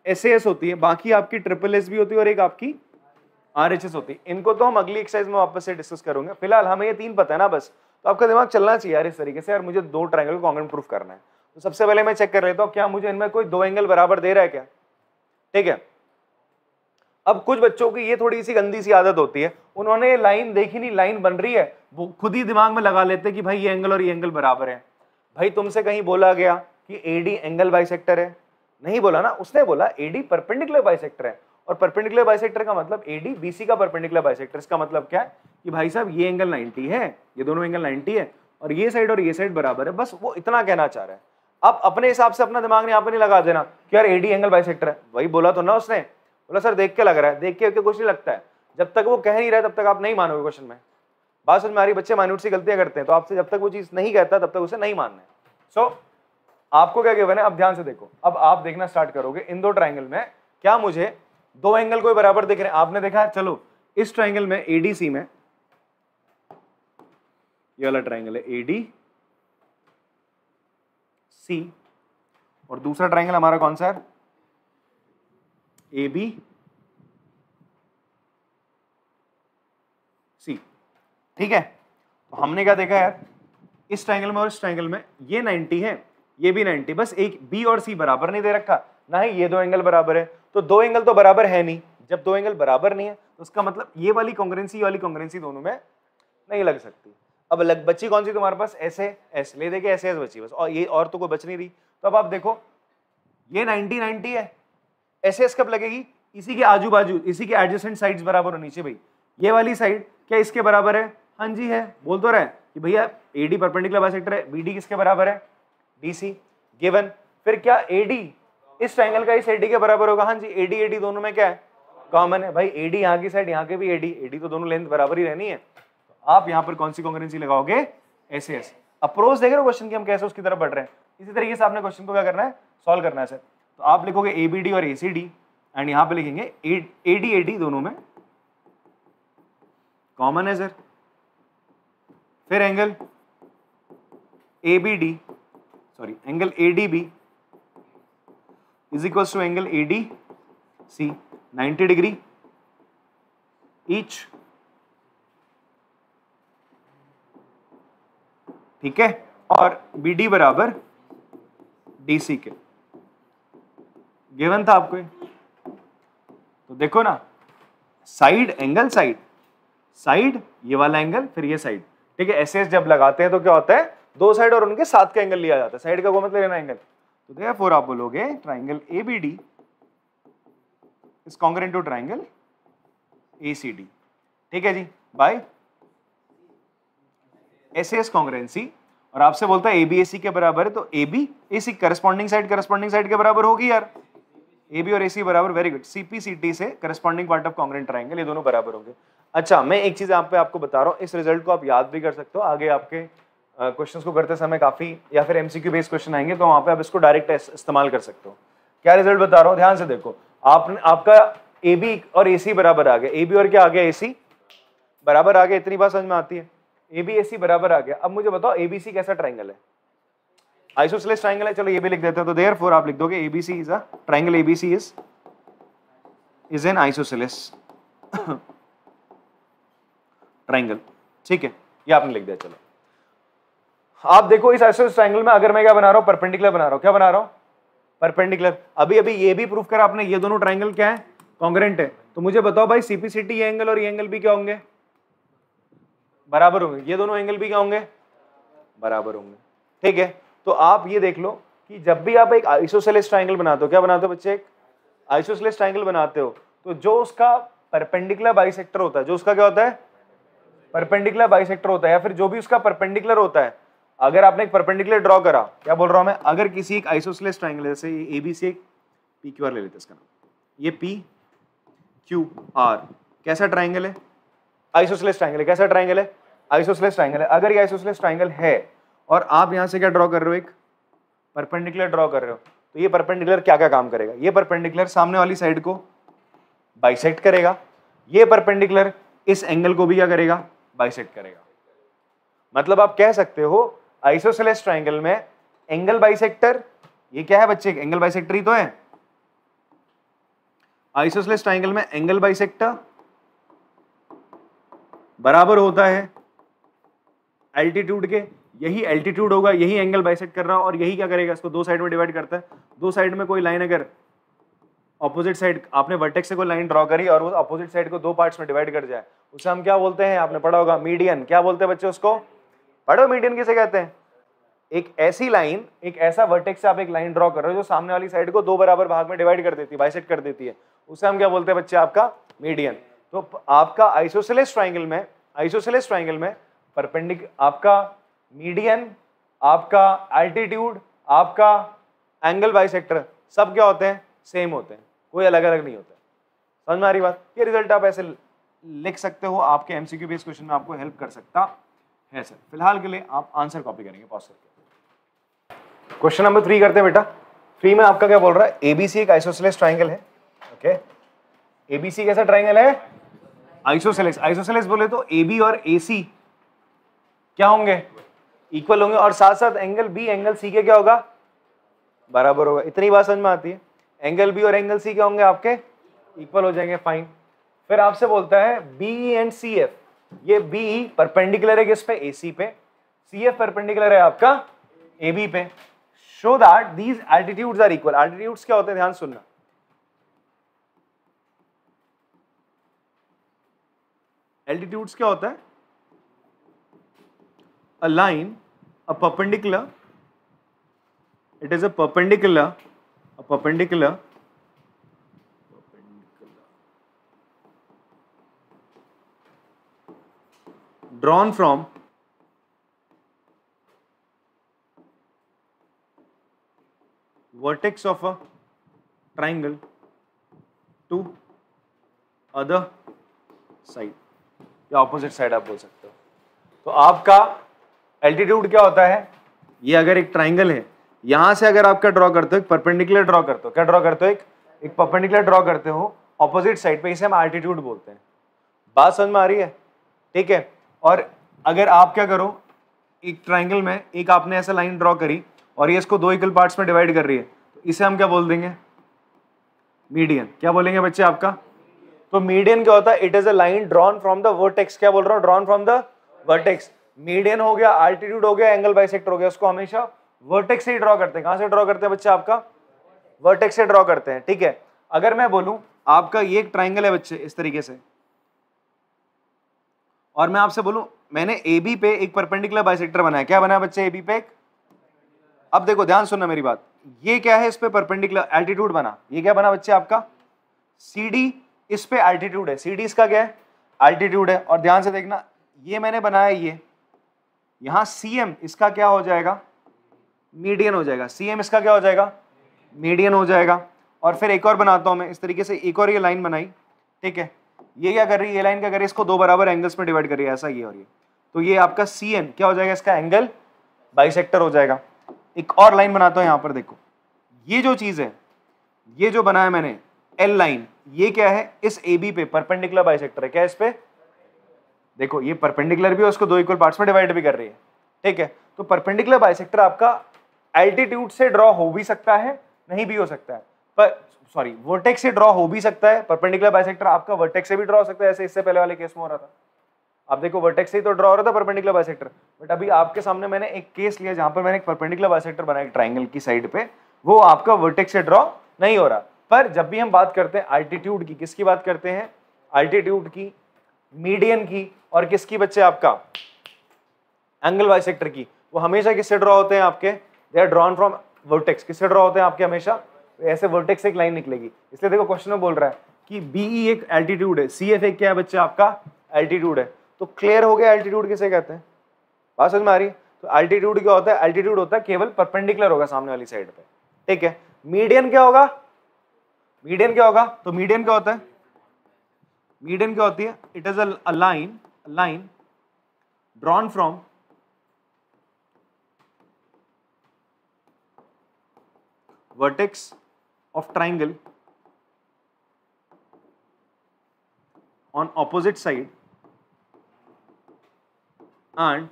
SAS होती है, बाकी आपकी SSS भी होती है और एक आपकी RHS होती है। इनको तो हम अगली एक्सरसाइज में वापस से डिस्कस करेंगे। फिलहाल हमें ये तीन पता है ना बस, तो आपका दिमाग चलना चाहिए यार इस तरीके से। यार मुझे दो ट्रायंगल को कॉन्ग्रुएंट प्रूफ करना है, तो सबसे पहले मैं चेक कर लेता हूँ क्या मुझे इनमें कोई दो एंगल बराबर दे रहा है क्या। ठीक है, अब कुछ बच्चों की ये थोड़ी सी गंदी सी आदत होती है, उन्होंने लाइन देखी नहीं, लाइन बन रही है, वो खुद ही दिमाग में लगा लेते हैं कि भाई ये एंगल और ये एंगल बराबर है। भाई तुमसे कहीं बोला गया कि AD एंगल बाइसेक्टर है? नहीं बोला ना, उसने बोला AD परपेंडिकुलर बाइसेक्टर है। और परपेंडिकुलर बाइसेक्टर का मतलब AD BC का परपेंडिकुलर बाइसेक्टर। इसका मतलब क्या है कि भाई साहब ये एंगल 90 है, ये दोनों एंगल 90 है और ये साइड बराबर है। बस वो इतना कहना चाह रहा है। अब अपने हिसाब से अपना दिमाग यहाँ पर नहीं लगा देना कि यार AD एंगल बाइसेक्टर है। वही बोला तो ना उसने, बोला सर देख के लग रहा है, देख के कुछ नहीं लगता है। जब तक वो कह नहीं रहा तब तक आप नहीं मानोगे क्वेश्चन में। बात समझ में आ रही? बच्चे माइन्यूट सी गलतियां करते हैं, तो आपसे जब तक वो चीज नहीं कहता तब तक उसे नहीं मानना है। सो आपको क्या गिवन है, अब ध्यान से देखो। अब आप देखना स्टार्ट करोगे इन दो ट्राइंगल में क्या मुझे दो एंगल कोई बराबर दिख रहे हैं। आपने देखा, चलो इस ट्राइंगल में ADC में ये वाला ट्राइंगल है ADC, और दूसरा ट्राइंगल हमारा कौन सा है? ABC। ठीक है, तो हमने क्या देखा यार, इस ट्राइंगल में और इस ट्राइंगल में ये 90 है, ये भी 90, बस एक B और C बराबर नहीं दे रखा, ना ही ये दो एंगल बराबर है, तो दो एंगल तो बराबर है नहीं। जब दो एंगल बराबर नहीं है तो उसका मतलब ये वाली कॉन्ग्रुएंसी, ये वाली कॉन्ग्रुएंसी दोनों में नहीं लग सकती। अब लग बची कौन सी तुम्हारे पास? ऐसे ऐसे ले देके ऐसे बची बस, और ये और तो कोई बच नहीं रही। तो अब आप देखो ये 90 है, ऐसे कब लगेगी? इसी के आजू बाजू, इसी के एडजेसेंट साइड्स बराबर होनी चाहिए भाई। ये वाली साइड क्या इसके बराबर है? हाँ जी है, बोल तो रहे कि भैया AD परपेंडिकुलर बाइसेक्टर है, BD किसके बराबर है? DC given. फिर क्या AD इस ट्राइंगल का इस AD के बराबर होगा? हाँ जी, AD दोनों में क्या है? कॉमन है भाई। AD यहाँ की साइड, यहाँ के भी AD तो दोनों लेंथ बराबर ही रहनी है। तो आप यहाँ पर कौन सी कॉन्ग्रुएंसी लगाओगे? ऐसे। अप्रोच देख रहे हो क्वेश्चन की हम कैसे उसकी तरफ बढ़ रहे हैं। इसी तरीके से आपने क्वेश्चन को क्या करना है? सॉल्व करना है सर। तो आप लिखोगे ABD और ACD, एंड यहाँ पे लिखेंगे AD दोनों में कॉमन है सर। फिर angle ABD, sorry angle ADB is equals to angle ADC 90 degree each. ठीक है, और BD बराबर DC के गिवन था आपको। तो देखो ना, साइड एंगल साइड साइड, ये वाला एंगल, फिर ये साइड। ठीक है, ऐसे जब लगाते हैं तो क्या होता है? दो साइड और उनके साथ का एंगल लिया जाता है। साइड का को मतलब लेना एंगल। तो देयरफॉर आप बोलोगे triangle ABD is congruent to triangle ACD। ठीक है जी, बाय SS कॉन्ग्रुएंसी। और आपसे बोलता है ABAC के बराबर है, तो ABAC करस्पॉन्डिंग साइड के बराबर होगी यार। AB और AC बराबर, वेरी गुड। CPCT से corresponding part of congruent triangle, ये दोनों बराबर होंगे। अच्छा, मैं एक चीज आपको बता रहा हूँ, इस रिजल्ट को आप याद भी कर सकते हो। आगे आपके क्वेश्चंस को करते समय काफी, या फिर MCQ बेस्ड क्वेश्चन आएंगे, तो वहां पे आप इसको डायरेक्ट इस्तेमाल कर सकते हो। क्या रिजल्ट बता रहा हूँ, ध्यान से देखो। आपका AB और AC बराबर आ गया, AB और क्या आ गया? AC बराबर आ गया। इतनी बात समझ में आती है? ABAC बराबर आ गया। अब मुझे बताओ ABC कैसा ट्राइंगल है? आइसोसेलेस ट्राइंगल है। चलो ये भी लिख देते हैं। तो देयरफॉर आप लिख दोगे ABC is a triangle, ABC is an isosceles triangle. ठीक है, ये आपने लिख दिया। चलो आप देखो, इस आइसोसेलेस ट्राइंगल में अगर मैं क्या बना रहा हूं? परपेंडिकुलर बना रहा हूं। क्या बना रहा हूं? परपेंडिकुलर। अभी ये भी प्रूफ करा आपने, ये दोनों ट्राइंगल क्या है? कॉन्ग्रुएंट है। तो मुझे बताओ भाई, CPCT ये एंगल और ये एंगल भी क्या होंगे? बराबर होंगे। ये दोनों एंगल भी क्या होंगे? बराबर होंगे। ठीक है, तो आप ये देख लो कि जब भी आप एक आइसोसेलेस ट्राइंगल बनाते हो, क्या बनाते हो बच्चे? एक आइसोसेलेस ट्राइंगल बनाते हो, तो जो उसका परपेंडिकुलर बाइसेक्टर होता है, जो उसका क्या होता है? परपेंडिकुलर बाइसेक्टर होता है, या फिर जो भी उसका परपेंडिकुलर होता है। अगर आपने एक परपेंडिकुलर ड्रॉ करा, क्या बोल रहा हूं मैं? अगर किसी एक आइसोसेलेस ट्राइंगल, जैसे ये ABC, एक PQR ले लेते हैं इसका नाम, ये PQR कैसा ट्राइंगल है? आइसोसेलेस ट्राइंगल है। कैसा ट्राइंगल है? आइसोसेलेस ट्राइंगल है। अगर ये आइसोसेलेस ट्राइंगल है और आप यहां से क्या ड्रॉ कर रहे हो? एक परपेंडिकुलर ड्रॉ कर रहे हो, तो ये परपेंडिकुलर क्या क्या काम करेगा? ये परपेंडिकुलर सामने वाली साइड को बाइसेक्ट करेगा। ये परपेंडिकुलर इस एंगल को भी क्या करेगा? बाइसेक्ट करेगा। मतलब आप कह सकते हो आइसोसेलेस ट्राइंगल में एंगल बाइसेक्टर, ये क्या है बच्चे? एंगल बाइसेक्टर ही तो है। आइसोसेलेस ट्राइंगल में एंगल बाइसेक्टर बराबर होता है एल्टीट्यूड के। यही एल्टीट्यूड होगा, यही एंगल बाइसेक्ट कर रहा है, और यही क्या करेगा? इसको दो साइड में डिवाइड करता है। दो साइड में कोई लाइन, अगर ऑपोजिट साइड आपने वर्टेक्स से कोई लाइन ड्रॉ करी और वो अपोजिट साइड को दो पार्ट्स में डिवाइड कर जाए, उसे हम क्या बोलते हैं? आपने पढ़ा होगा, मीडियन। क्या बोलते हैं बच्चे उसको? पढ़ो, मीडियन किसे कहते हैं? एक ऐसी लाइन, एक ऐसा वर्टेक्स से आप एक लाइन ड्रॉ कर रहे हो जो सामने वाली साइड को दो बराबर भाग में डिवाइड कर देती है, बाइसेक्ट कर देती है, उसे हम क्या बोलते हैं बच्चे? आपका मीडियन। तो आपका आइसोसेलेस ट्राइंगल में आपका मीडियन, आपका एल्टीट्यूड, आपका एंगल बाइसेक्टर, सब क्या होते हैं? सेम होते हैं, कोई अलग अलग नहीं होता है। समझ में आ रही बात? ये रिजल्ट आप ऐसे लिख सकते हो, आपके MCQ बेस्ड क्वेश्चन में आपको हेल्प कर सकता है सर। फिलहाल के लिए आप आंसर कॉपी करेंगे, पॉज करके। क्वेश्चन नंबर 3 करते हैं बेटा। 3 में आपका क्या बोल रहा है? ABC एक आइसोसेलेस ट्राइंगल है। ओके, ABC कैसा ट्राइंगल है? आइसोसेलेस। आइसोसेलेस बोले तो AB और AC क्या होंगे, इक्वल होंगे, और साथ साथ एंगल बी एंगल सी के क्या होगा, बराबर होगा। इतनी बात समझ में आती है, एंगल बी और एंगल सी क्या होंगे आपके, इक्वल हो जाएंगे, फाइन। फिर आपसे बोलता है बीई एंड सी एफ, ये बीई परपेंडिकुलर है किस पे, एसी पे, सी एफ परपेंडिकुलर है आपका एबी पे, show that these altitudes are equal. Altitudes क्या होते हैं, ध्यान सुनना, एल्टीट्यूड्स क्या होता है, a line, a perpendicular, it is a perpendicular drawn from vertex of a triangle to other side, या ऑपोजिट साइड आप बोल सकते हो। तो आपका एल्टीट्यूड क्या होता है, ये अगर एक ट्राइंगल है, यहां से अगर आपका ड्रॉ करते हो, एक परपेंडिकुलर ड्रॉ करते हो, क्या ड्रॉ करते हो, एक परपेंडिकुलर ड्रॉ करते हो ऑपोजिट साइड पे, इसे हम एल्टीट्यूड बोलते हैं। बात समझ में आ रही है, ठीक है। और अगर आप क्या करो, एक ट्राइंगल में एक आपने ऐसा लाइन ड्रॉ करी और ये इसको दो इक्वल पार्ट्स में डिवाइड कर रही है, तो इसे हम क्या बोल देंगे, मीडियन। क्या बोलेंगे बच्चे आपका, तो मीडियन क्या होता है, it is a line drawn from the vertex, क्या बोल रहा हूं, drawn from the vertex. Median हो गया, एल्टीट्यूड हो गया, एंगल बाइसेक्टर हो गया, उसको हमेशा वर्टेक्स से ही ड्रॉ करते हैं। कहां से ड्रॉ करते हैं बच्चे आपका, वर्टेक्स से ड्रॉ करते हैं, ठीक है। अगर मैं बोलूं आपका ये एक ट्राइंगल है बच्चे इस तरीके से, और मैं आपसे बोलूं मैंने AB पे एक परपेंडिकुलर बाइसेक्टर बनाया, क्या बनाया बच्चे AB पे एक, अब देखो ध्यान सुनना मेरी बात, ये क्या है, इस पे परपेंडिकुलर एल्टीट्यूड बना, ये क्या बना बच्चे आपका CD, इस पे एल्टीट्यूड है, CD इसका क्या है, एल्टीट्यूड है। और ध्यान से देखना, ये मैंने बनाया, ये यहां CM इसका क्या हो जाएगा, मीडियन हो जाएगा, CM इसका क्या हो जाएगा, मीडियन हो जाएगा। और फिर एक और बनाता हूं मैं इस तरीके से, एक और ये लाइन बनाई, ठीक है। ये क्या कर रही है, ये लाइन क्या कर रही है, इसको दो बराबर एंगल्स में डिवाइड कर रही है, ऐसा ये और ये, तो ये आपका CN क्या हो जाएगा, इसका एंगल बाइसेक्टर हो जाएगा। एक और लाइन बनाता हूं, यहां पर देखो, ये जो चीज है, ये जो बनाया मैंने L लाइन, ये क्या है, इस AB पे परपेंडिकुलर बाइसेक्टर है, क्या इस पे, देखो ये परपेंडिकुलर भी है, उसको दो इक्वल पार्ट्स में डिवाइड भी कर रही है, ठीक है। तो परपेंडिकुलर बाइसेक्टर आपका एल्टीट्यूड से ड्रॉ हो भी सकता है, नहीं भी हो सकता है, पर सॉरी वर्टेक्स से ड्रॉ हो भी सकता है। परपेंडिकुलर बाइसेक्टर आपका वर्टेक्स से भी ड्रॉ हो सकता है, ऐसे इससे पहले वाले केस में हो रहा था, आप देखो वर्टेक्स से ही तो ड्रॉ हो रहा था परपेंडिकुलर बाइसेक्टर, बट अभी आपके सामने मैंने एक केस लिया जहां पर मैंने एक परपेंडिकुलर बाइसेक्टर बनाया एक ट्राइंगल की साइड पे, वो आपका वर्टेक्स से ड्रॉ नहीं हो रहा। पर जब भी हम बात करते हैं एल्टीट्यूड की, किसकी बात करते हैं, एल्टीट्यूड की, मीडियन की, और किसकी बच्चे आपका एंगल बाइसेक्टर की, वो हमेशा किससे ड्रॉ होते हैं आपके, they are drawn from vertex, किससे ड्रॉ होते हैं आपके हमेशा, ऐसे वर्टेक्स से एक लाइन निकलेगी। इसलिए देखो क्वेश्चन में बोल रहा है कि BE एक एल्टीट्यूड है, CF एक क्या है बच्चे आपका एल्टीट्यूड है। तो क्लियर हो गया एल्टीट्यूड किसे कहते हैं, बात समझ में आ रही है। तो एल्टीट्यूड क्या होता है, एल्टीट्यूड होता है केवल परपेंडिकुलर होगा सामने वाली साइड पे, ठीक है। मीडियन क्या होगा, मीडियन क्या होगा, तो मीडियन क्या होता है, मीडियन क्या होती है, it is a line drawn from vertex of triangle on opposite side and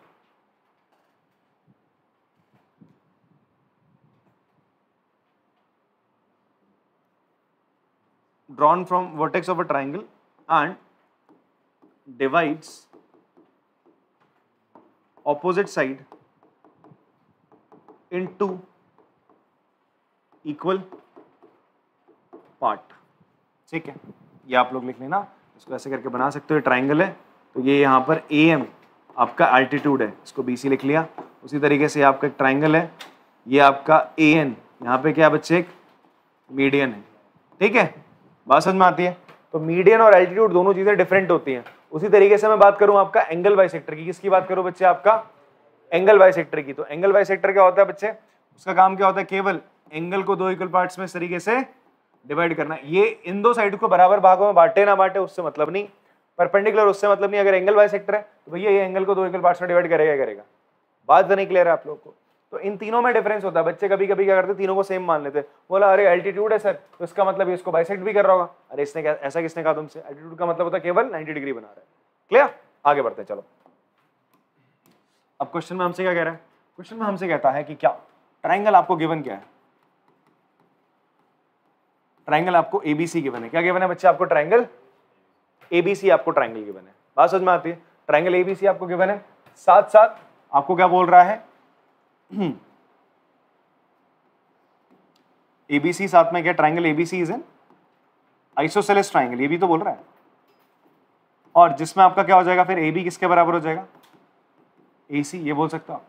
drawn from vertex of a triangle and divides opposite side into equal part, ठीक है। ये आप लोग लिख लेना, इसको ऐसे करके बना सकते हो, ट्राइंगल है तो ये यहाँ पर AM आपका एल्टीट्यूड है, इसको BC लिख लिया। उसी तरीके से आपका एक ट्राइंगल है, ये आपका AN, यहाँ पे क्या बच्चे एक मीडियन है, ठीक है। बात समझ में आती है। तो मीडियन और एल्टीट्यूड दोनों चीजें डिफरेंट होती हैं। उसी तरीके से मैं बात करूं आपका एंगल बाइसेक्टर की, किसकी बात करूं बच्चे, आपका एंगल बाइसेक्टर की। तो एंगल बाइसेक्टर क्या होता है बच्चे, उसका काम क्या होता है, केवल एंगल को दो इक्वल पार्ट्स में इस तरीके से डिवाइड करना। ये इन दो साइड को बराबर भागों में बांटे ना बांटे उससे मतलब नहीं, परपेंडिकुलर उससे मतलब नहीं। अगर एंगल बाइसेक्टर है तो भैया ये एंगल को दो इक्वल पार्ट्स में डिवाइड करेगा करेगा। बात तो नहीं क्लियर है आप लोग को। तो इन तीनों में डिफरेंस होता है। बच्चे कभी कभी क्या करते हैं, तीनों को सेम मान लेते हैं। बोला अरे एल्टीट्यूड है सर, तो इसका मतलब ये इसको बाइसेक्ट भी कर रहा होगा। अरे इसने क्या, ऐसा किसने कहा तुमसे? एल्टीट्यूड का मतलब होता है केवल 90 डिग्री बना रहा है। क्लियर, आगे बढ़ते हैं। चलो अब क्वेश्चन में हमसे क्या कह रहा है? क्वेश्चन में हमसे कहता है कि क्या ट्राइंगल आपको गिवन क्या है? ट्राइंगल आपको एबीसी गिवन है। क्या गिवन है बच्चे आपको? ट्राइंगल एबीसी आपको ट्राइंगल गिवन है। बात समझ में आती है? ट्राइंगल एबीसी आपको गिवन है, साथ साथ आपको क्या बोल रहा है? एबीसी साथ में क्या? Triangle ABC is an isosceles triangle, ये भी तो बोल रहा है। और जिसमें आपका क्या हो जाएगा फिर? ए बी किसके बराबर हो जाएगा? ए सी, ये बोल सकता हूं।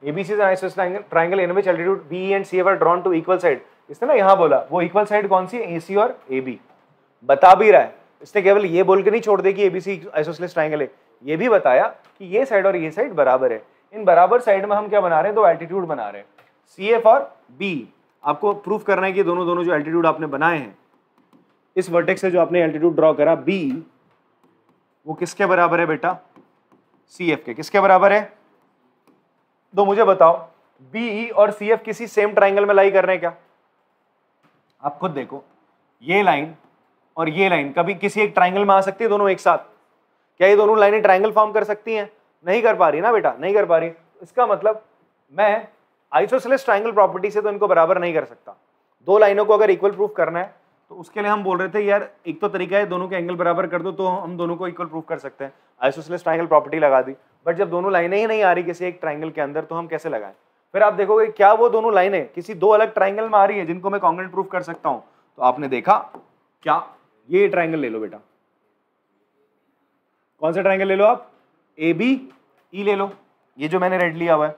ABC is an isosceles triangle in which altitude B and C are drawn to equal side. इसने ना यहां बोला वो इक्वल साइड कौन सी है? ए सी और ए बी। बता भी रहा है, इसने केवल ये बोल के नहीं छोड़ दे कि एबीसी आइसोसेलेस ट्राइंगल है, ये भी बताया कि ये साइड और ये साइड बराबर है। इन बराबर साइड में हम क्या बना रहे हैं? दो एल्टीट्यूड बना रहे हैं, सी एफ और बी। आपको प्रूफ करना है कि दोनों जो एल्टीट्यूड आपने बनाए हैं, इस वर्टेक्स से जो आपने एल्टीट्यूड ड्रॉ करा बी, वो किसके बराबर है बेटा? सी एफ के। किसके बराबर है? तो मुझे बताओ, बी और सी एफ किसी सेम ट्राइंगल में लाई कर रहे हैं क्या? आप खुद देखो, ये लाइन और ये लाइन कभी किसी एक ट्राइंगल में आ सकती है दोनों एक साथ? क्या ये दोनों लाइनें ट्राइंगल फॉर्म कर सकती हैं? नहीं कर पा रही ना बेटा, नहीं कर पा रही। इसका मतलब मैं आइसोसेलेस ट्राइंगल प्रॉपर्टी से तो इनको बराबर नहीं कर सकता। दो लाइनों को अगर इक्वल प्रूफ करना है तो उसके लिए हम बोल रहे थे यार एक तो तरीका है दोनों के एंगल बराबर कर दो तो हम दोनों को इक्वल प्रूफ कर सकते हैं। आइसोसेलेस ट्राइंगल प्रॉपर्टी लगा दी, बट जब दोनों लाइनें ही नहीं आ रही किसी एक ट्राइंगल के अंदर तो हम कैसे लगाएं? फिर आप देखोगे क्या वो दोनों लाइनें किसी दो अलग ट्राइंगल में आ रही है जिनको मैं कॉन्ग्रुएंट प्रूफ कर सकता हूं? तो आपने देखा क्या, ये ट्राइंगल ले लो बेटा। कौन सा ट्राइंगल ले लो आप? ए बी ई ले लो, ये जो मैंने रेड लिया हुआ है।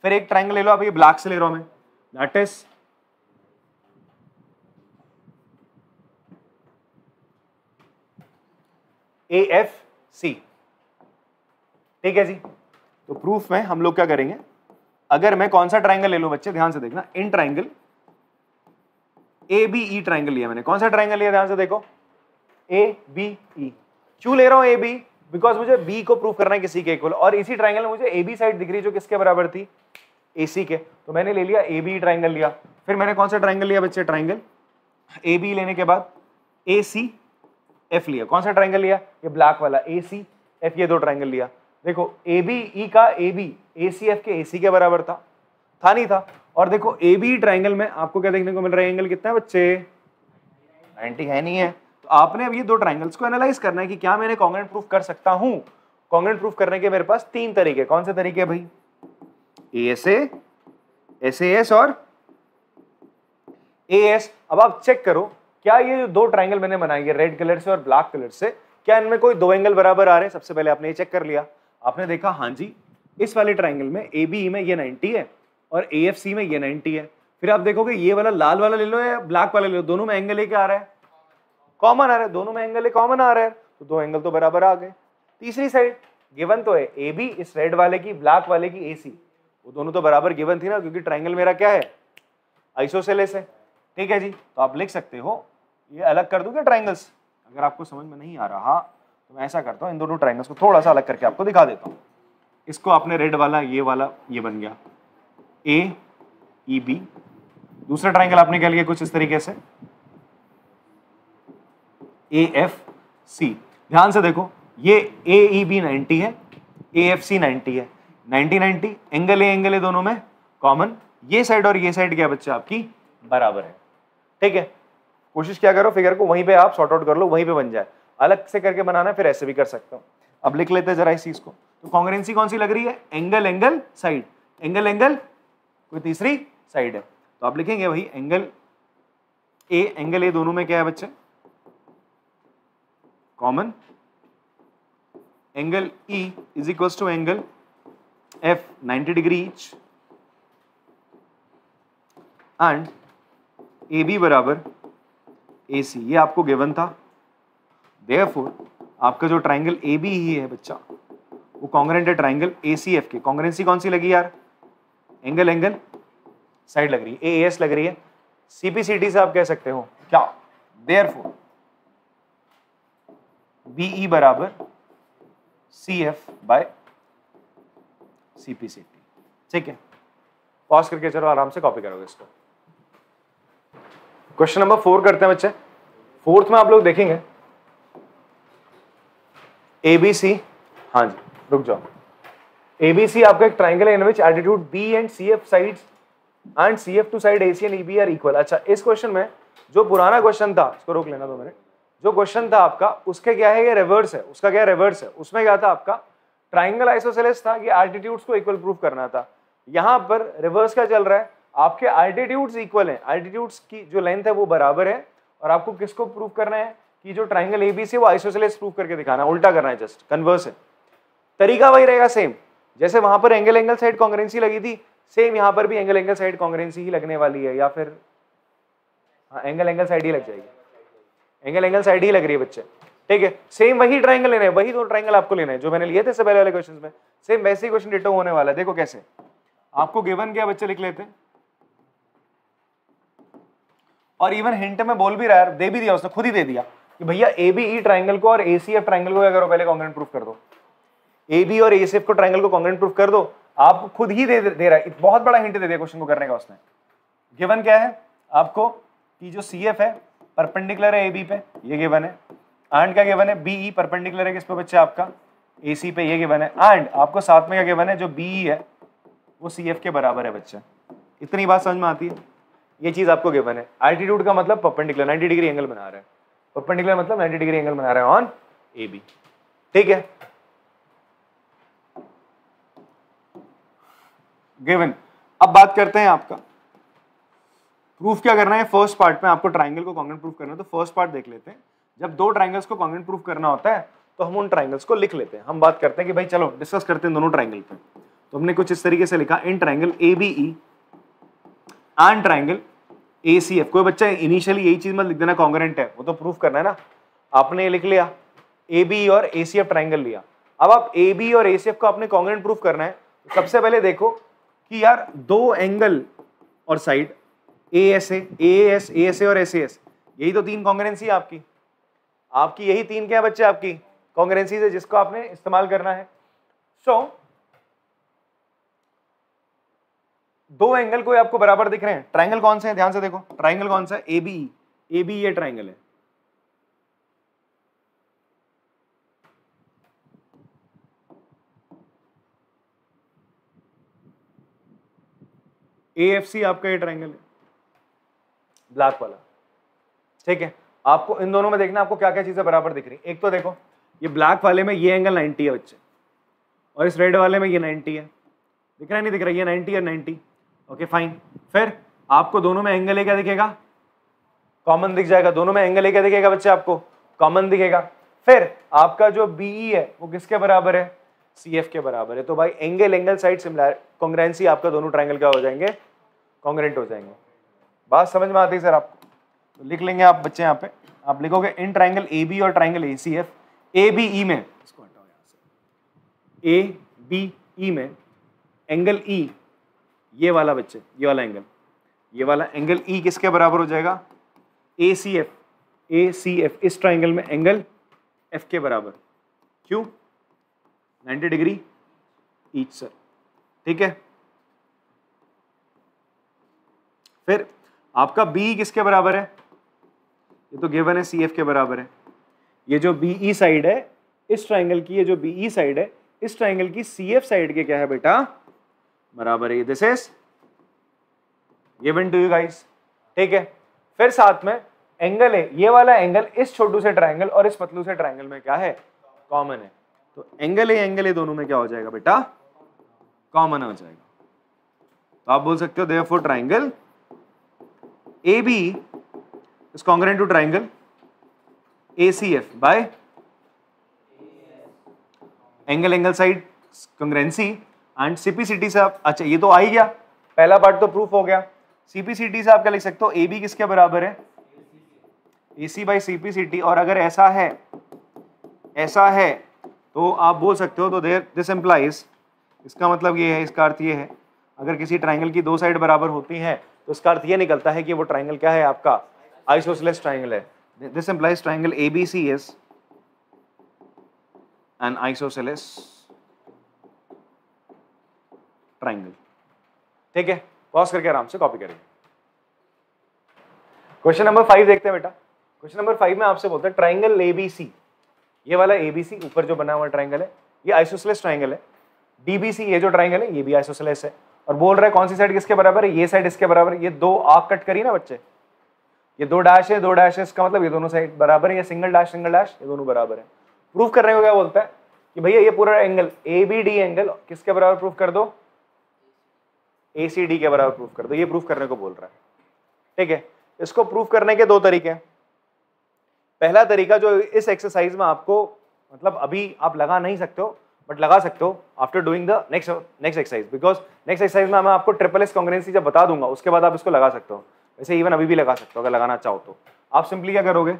फिर एक ट्राइंगल ले लो आप, ये ब्लैक से ले रहा हूं मैं, दैट इज AFC। ठीक है जी। तो प्रूफ में हम लोग क्या करेंगे? अगर मैं कौन सा ट्राइंगल ले लूं बच्चे, ध्यान से देखना, इन ट्राइंगल ABE ट्राइंगल लिया मैंने। कौन सा ट्राइंगल लिया? ध्यान से देखो, ABE। क्यों ले रहा हूं AB? बिकॉज मुझे B को प्रूफ करना है किसी के इक्वल, और इसी ट्राइंगल में मुझे AB साइड दिख रही है जो किसके बराबर थी? AC के। तो मैंने ले लिया ABE ट्राइंगल लिया। फिर मैंने कौन सा ट्राइंगल लिया बच्चे? ट्राइंगल AB लेने के बाद ACF लिया। कौन सा ट्राइंगल लिया? ये ब्लैक वाला ACF। ये दो ट्राइंगल लिया। देखो ABE का AB ACF के AC के बराबर था नहीं था? और देखो ABE ट्राइंगल में आपको क्या देखने को मिल रहा है? एंगल कितना है बच्चे? 90 है, नहीं है? तो आपने अब ये दो ट्राइंगल्स को एनालाइज करना है कि क्या मैंने कॉन्ग्रुएंट प्रूफ कर सकता हूं। कॉन्ग्रुएंट प्रूफ करने के मेरे पास तीन तरीके। कौन से तरीके भाई? ASA, SAS और AS। अब आप चेक करो क्या ये जो दो ट्राइंगल मैंने बनाए हैं रेड कलर से और ब्लैक कलर से, क्या इनमें कोई दो एंगल बराबर आ रहे हैं? सबसे पहले आपने ये चेक कर लिया, आपने देखा हाँ जी, इस वाले ट्राइंगल में ABE में ये 90 है और AFC में ये 90 है। फिर आप देखोगे ये वाला लाल वाला ले लो या ब्लैक वाला ले लो, दोनों में एंगल एक आ रहा है, कॉमन आ रहा है, दोनों में एंगल कॉमन आ रहा है, तो दो एंगल तो बराबर आ गए। तीसरी साइड गिवन तो है AB इस रेड वाले की, ब्लैक वाले की AC, वो दोनों तो बराबर गिवन थी ना, क्योंकि ट्राइंगल मेरा क्या है? आइसोसेलेस है। ठीक है जी। तो आप लिख सकते हो, ये अलग कर दूं क्या ट्राइंगल्स? अगर आपको समझ में नहीं आ रहा तो मैं ऐसा करता हूं, इन दोनों ट्राइंगल्स को थोड़ा सा अलग करके आपको दिखा देता हूं। इसको आपने रेड वाला ये बन गया AEB। दूसरा ट्राइंगल आपने क्या लिया? कुछ इस तरीके से AFC। ध्यान से देखो, ये AEB 90 है, AFC 90 है, 90-90 एंगल है दोनों में कॉमन। ये साइड और ये साइड क्या बच्चे आपकी बराबर है। ठीक है, कोशिश क्या करो फिगर को वहीं पे आप सॉर्ट आउट कर लो, वहीं पे बन जाए। अलग से करके बनाना है फिर ऐसे भी कर सकता हूं। अब लिख लेते हैं जरा इस चीज को। तो कॉन्ग्रुएंसी कौन सी लग रही है? एंगल साइड, एंगल कोई तीसरी साइड है, तो आप लिखेंगे भाई एंगल ए दोनों में क्या है बच्चे? Common. Angle E is equals to angle F 90 degree each, and AB बराबर AC। ये आपको गिवन था। देयरफॉर आपका जो ट्राइंगल AB ही है बच्चा, वो कॉन्ग्रुएंट है ट्राइंगल ACF के। कॉन्ग्रुएंसी कौन सी लगी यार? एंगल साइड लग रही है, AAS लग रही है। CPCT से आप कह सकते हो क्या? देयरफॉर BE बराबर CF बाय CPCT। ठीक है, पॉज करके चलो आराम से कॉपी करोगे इसको। क्वेश्चन नंबर 4 करते हैं बच्चे। फोर्थ में आप लोग देखेंगे ABC, हाँ जी रुक जाओ, एबीसी आपका एक ट्राइंगल है in which altitude B and CF sides and CF to side AC and EB are equal. अच्छा, इस क्वेश्चन में जो पुराना क्वेश्चन था, इसको रोक लेना 2 मिनट, जो क्वेश्चन था आपका उसके क्या है, ये रिवर्स है, उसका क्या रिवर्स है, उसमें क्या था आपका ट्राइंगल आइसोसेलेस था कि एल्टीट्यूड्स को इक्वल प्रूफ करना था। यहां पर रिवर्स क्या चल रहा है, आपके एल्टीट्यूड्स इक्वल हैं, एल्टीट्यूड्स की जो लेंथ है वो बराबर है, और आपको किसको प्रूफ करना है कि जो ट्राइंगल एबीसी वो आइसोसेलेस प्रूफ करके दिखाना, उल्टा करना है, जस्ट कन्वर्स है। तरीका वही रहेगा सेम, जैसे वहां पर एंगल एंगल साइड कॉन्ग्रुएंसी लगी थी, सेम यहां पर भी एंगल एंगल साइड कॉन्ग्रुएंसी ही लगने वाली है, या फिर एंगल एंगल साइड ही लग जाएगी, एंगल एंगल साइड ही लग रही है बच्चे, ठीक है। सेम वही ट्राइंगल लेना है, वही 2 ट्राइंगल आपको लेना है जो मैंने लिए थे इससे पहले वाले क्वेश्चन में, सेम वैसे ही क्वेश्चन डिटो होने वाला है। देखो कैसे, आपको गिवन क्या बच्चे लिख लेते हैं, और इवन हिंट में बोल भी रहा है, दे भी दिया उसने, खुद ही दे दिया कि भैया एबीई ट्राइंगल को और एसीएफ ट्राइंगल को क्या करो, पहले कॉन्ग्रुएंट प्रूफ कर दो, एबी और एसीएफ को ट्राइंगल को कॉन्ग्रुएंट प्रूफ कर दो। आप खुद ही दे रहा है, बहुत बड़ा हिंट दे दिया क्वेश्चन को करने का उसने। गिवन क्या है आपको कि जो सीएफ है परपेंडिकुलर है एबी पे, ये गिवन है, एंड क्या गिवन है, बीई परपेंडिकुलर है किस पे बच्चे, आपका एसी पे, ये गिवन है, एंड आपको साथ में क्या गिवन है, जो बीई है वो सीएफ के बराबर है बच्चे। इतनी बात समझ में आती है, ये चीज आपको गिवन है। एल्टीट्यूड का मतलब परपेंडिकुलर 90 डिग्री एंगल बना रहा है, परपेंडिकुलर मतलब 90 डिग्री एंगल बना रहा है ऑन एबी, ठीक है, गिवन। अब बात करते हैं आपका प्रूफ क्या करना है। फर्स्ट पार्ट में आपको ट्राइंगल को कॉन्ग्रुएंट प्रूफ करना है, तो फर्स्ट पार्ट देख लेते हैं। जब 2 ट्राइंगल्स को कॉन्ग्रुएंट प्रूफ करना होता है तो हम उन ट्राइंगल्स को लिख लेते हैं। हम बात करते हैं कि भाई चलो डिस्कस करते हैं दोनों ट्राइंगल पे। तो हमने कुछ इस तरीके से लिखा, in triangle ABE and triangle ACF. कोई बच्चा इनिशियली यही चीज मत लिख देना कॉन्ग्रुएंट है, वो तो प्रूफ करना है ना। आपने लिख लिया एबी और एसीएफ ट्राइंगल लिया, अब आप एबी और एसीएफ को आपने कॉन्ग्रुएंट प्रूफ करना है। तो सबसे पहले देखो कि यार 2 एंगल और साइड एएसए और एसएस, यही तो 3 कॉन्ग्रुएंसी है आपकी यही 3 क्या बच्चे आपकी कॉन्ग्रुएंसीज है जिसको आपने इस्तेमाल करना है। सो 2 एंगल कोई आपको बराबर दिख रहे हैं, ट्राइंगल कौन से हैं ध्यान से देखो, ट्राइंगल कौन सा है, एबी ये ट्राइंगल है, एएफसी आपका ये ट्राइंगल है ब्लैक वाला, ठीक है। आपको इन दोनों में देखना आपको क्या क्या चीजें बराबर दिख रही। एक तो देखो ये ब्लैक वाले में ये एंगल 90 है बच्चे, और इस रेड वाले में ये 90 है, दिख रहा है नहीं दिख रहा, ये 90 और 90, ओके फाइन। फिर आपको दोनों में एंगल ए क्या दिखेगा, कॉमन दिख जाएगा, दोनों में एंगल ए क्या दिखेगा बच्चे, आपको कॉमन दिखेगा। फिर आपका जो बीई है वो किसके बराबर है, सीएफ के बराबर है। तो भाई एंगल साइड सिमिलर कॉन्ग्रुएंसी आपका दोनों ट्राइंगल क्या हो जाएंगे, कॉन्ग्रुएंट हो जाएंगे। बात समझ में आती है सर आपको, तो लिख लेंगे आप बच्चे, यहाँ पे आप लिखोगे इन ट्राइंगल एबी और ट्राइंगल एसीएफ, एबीई में, इसको हटाओ यहाँ से, एबीई में एंगल ई ये वाला बच्चे, ये वाला एंगल ई किसके बराबर हो जाएगा, एसीएफ इस ट्राइंगल में एंगल एफ के बराबर। क्यों, 90 डिग्री ईच सर, ठीक है। फिर आपका बी किसके बराबर है, ये तो गिवन है सीएफ के बराबर है। ये जो बीई साइड है इस ट्राइंगल की, ये जो बीई साइड है इस ट्राइंगल की सीएफ साइड के क्या है बेटा, बराबर है। This is given to you guys, ठीक है। फिर साथ में एंगल है, ये वाला एंगल इस छोटू से ट्राइंगल और इस पतलू से ट्राइंगल में क्या है, कॉमन है। तो एंगल ए दोनों में क्या हो जाएगा बेटा, कॉमन हो जाएगा। तो आप बोल सकते हो therefore triangle AB is congruent to triangle ACF by angle side congruency and CPCT से आप, अच्छा ये तो आ ही गया, पहला पार्ट तो प्रूफ हो गया। CPCT से आप क्या लिख सकते हो, AB किसके बराबर है, AC by CPCT। और अगर ऐसा है तो आप बोल सकते हो, तो दिस इम्प्लाइज, इसका मतलब ये है, इसका अर्थ ये है, अगर किसी ट्राइंगल की 2 साइड बराबर होती हैं तो इसका अर्थ ये निकलता है कि वो ट्राइंगल क्या है आपका, आइसोसेलेस ट्राइंगल है। This implies triangle ABC is an isosceles triangle, ठीक है। पॉज करके आराम से कॉपी करेंगे। क्वेश्चन नंबर 5 देखते हैं बेटा। क्वेश्चन नंबर 5 में आपसे बोलता है ट्राइंगल ABC, ये वाला ABC ऊपर जो बना हुआ ट्राइंगल है ये आइसोसेलेस ट्राइंगल है। डीबीसी ये जो ट्राइंगल है ये भी आइसोसेलेस है, और बोल रहा है कौन सी साइड किसके बराबर है, ये साइड इसके बराबर है। ये दो आर्क कट करी ना बच्चे, ये दो डैश है, दो डैश है, इसका मतलब ये दोनों साइड बराबर है, ये सिंगल डैश ये दोनों बराबर है। प्रूफ करने को क्या बोलता है कि भैया ये पूरा एंगल ABD एंगल किसके बराबर प्रूफ कर दो, ACD के बराबर प्रूफ कर दो। ये प्रूफ करने को बोल रहा है, ठीक है। इसको प्रूफ करने के दो तरीके हैं। पहला तरीका जो इस एक्सरसाइज में आपको मतलब अभी आप लगा नहीं सकते हो बट लगा सकते हो after doing the next exercise, because next exercise में मैं आपको ट्रिपल एस कॉन्ग्रुएंसी जब बता दूंगा उसके बाद आप इसको लगा सकते हो। वैसे इवन अभी भी लगा सकते हो अगर लगाना चाहो तो। आप सिंपली क्या करोगे,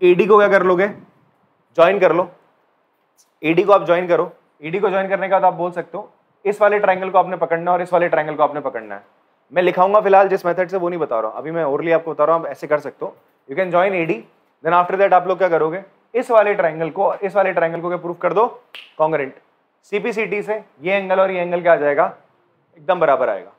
AD को क्या कर लोगे, ज्वाइन कर लो। AD को आप ज्वाइन करो, AD को ज्वाइन करने के बाद आप बोल सकते हो इस वाले ट्राइंगल को आपने पकड़ना है और इस वाले ट्राइंगल को आपने पकड़ना है। मैं लिखाऊंगा फिलहाल जिस मेथड से वो नहीं बता रहा हूँ, अभी मैं ओरली आपको बता रहा हूँ, आप ऐसे कर सकते हो। You can join AD, then after that आप लोग क्या करोगे, इस वाले ट्राइंगल को इस वाले ट्राइंगल को क्या प्रूफ कर दो, कॉन्ग्रुएंट। CPCT से ये एंगल और ये एंगल क्या आ जाएगा, एकदम बराबर आएगा।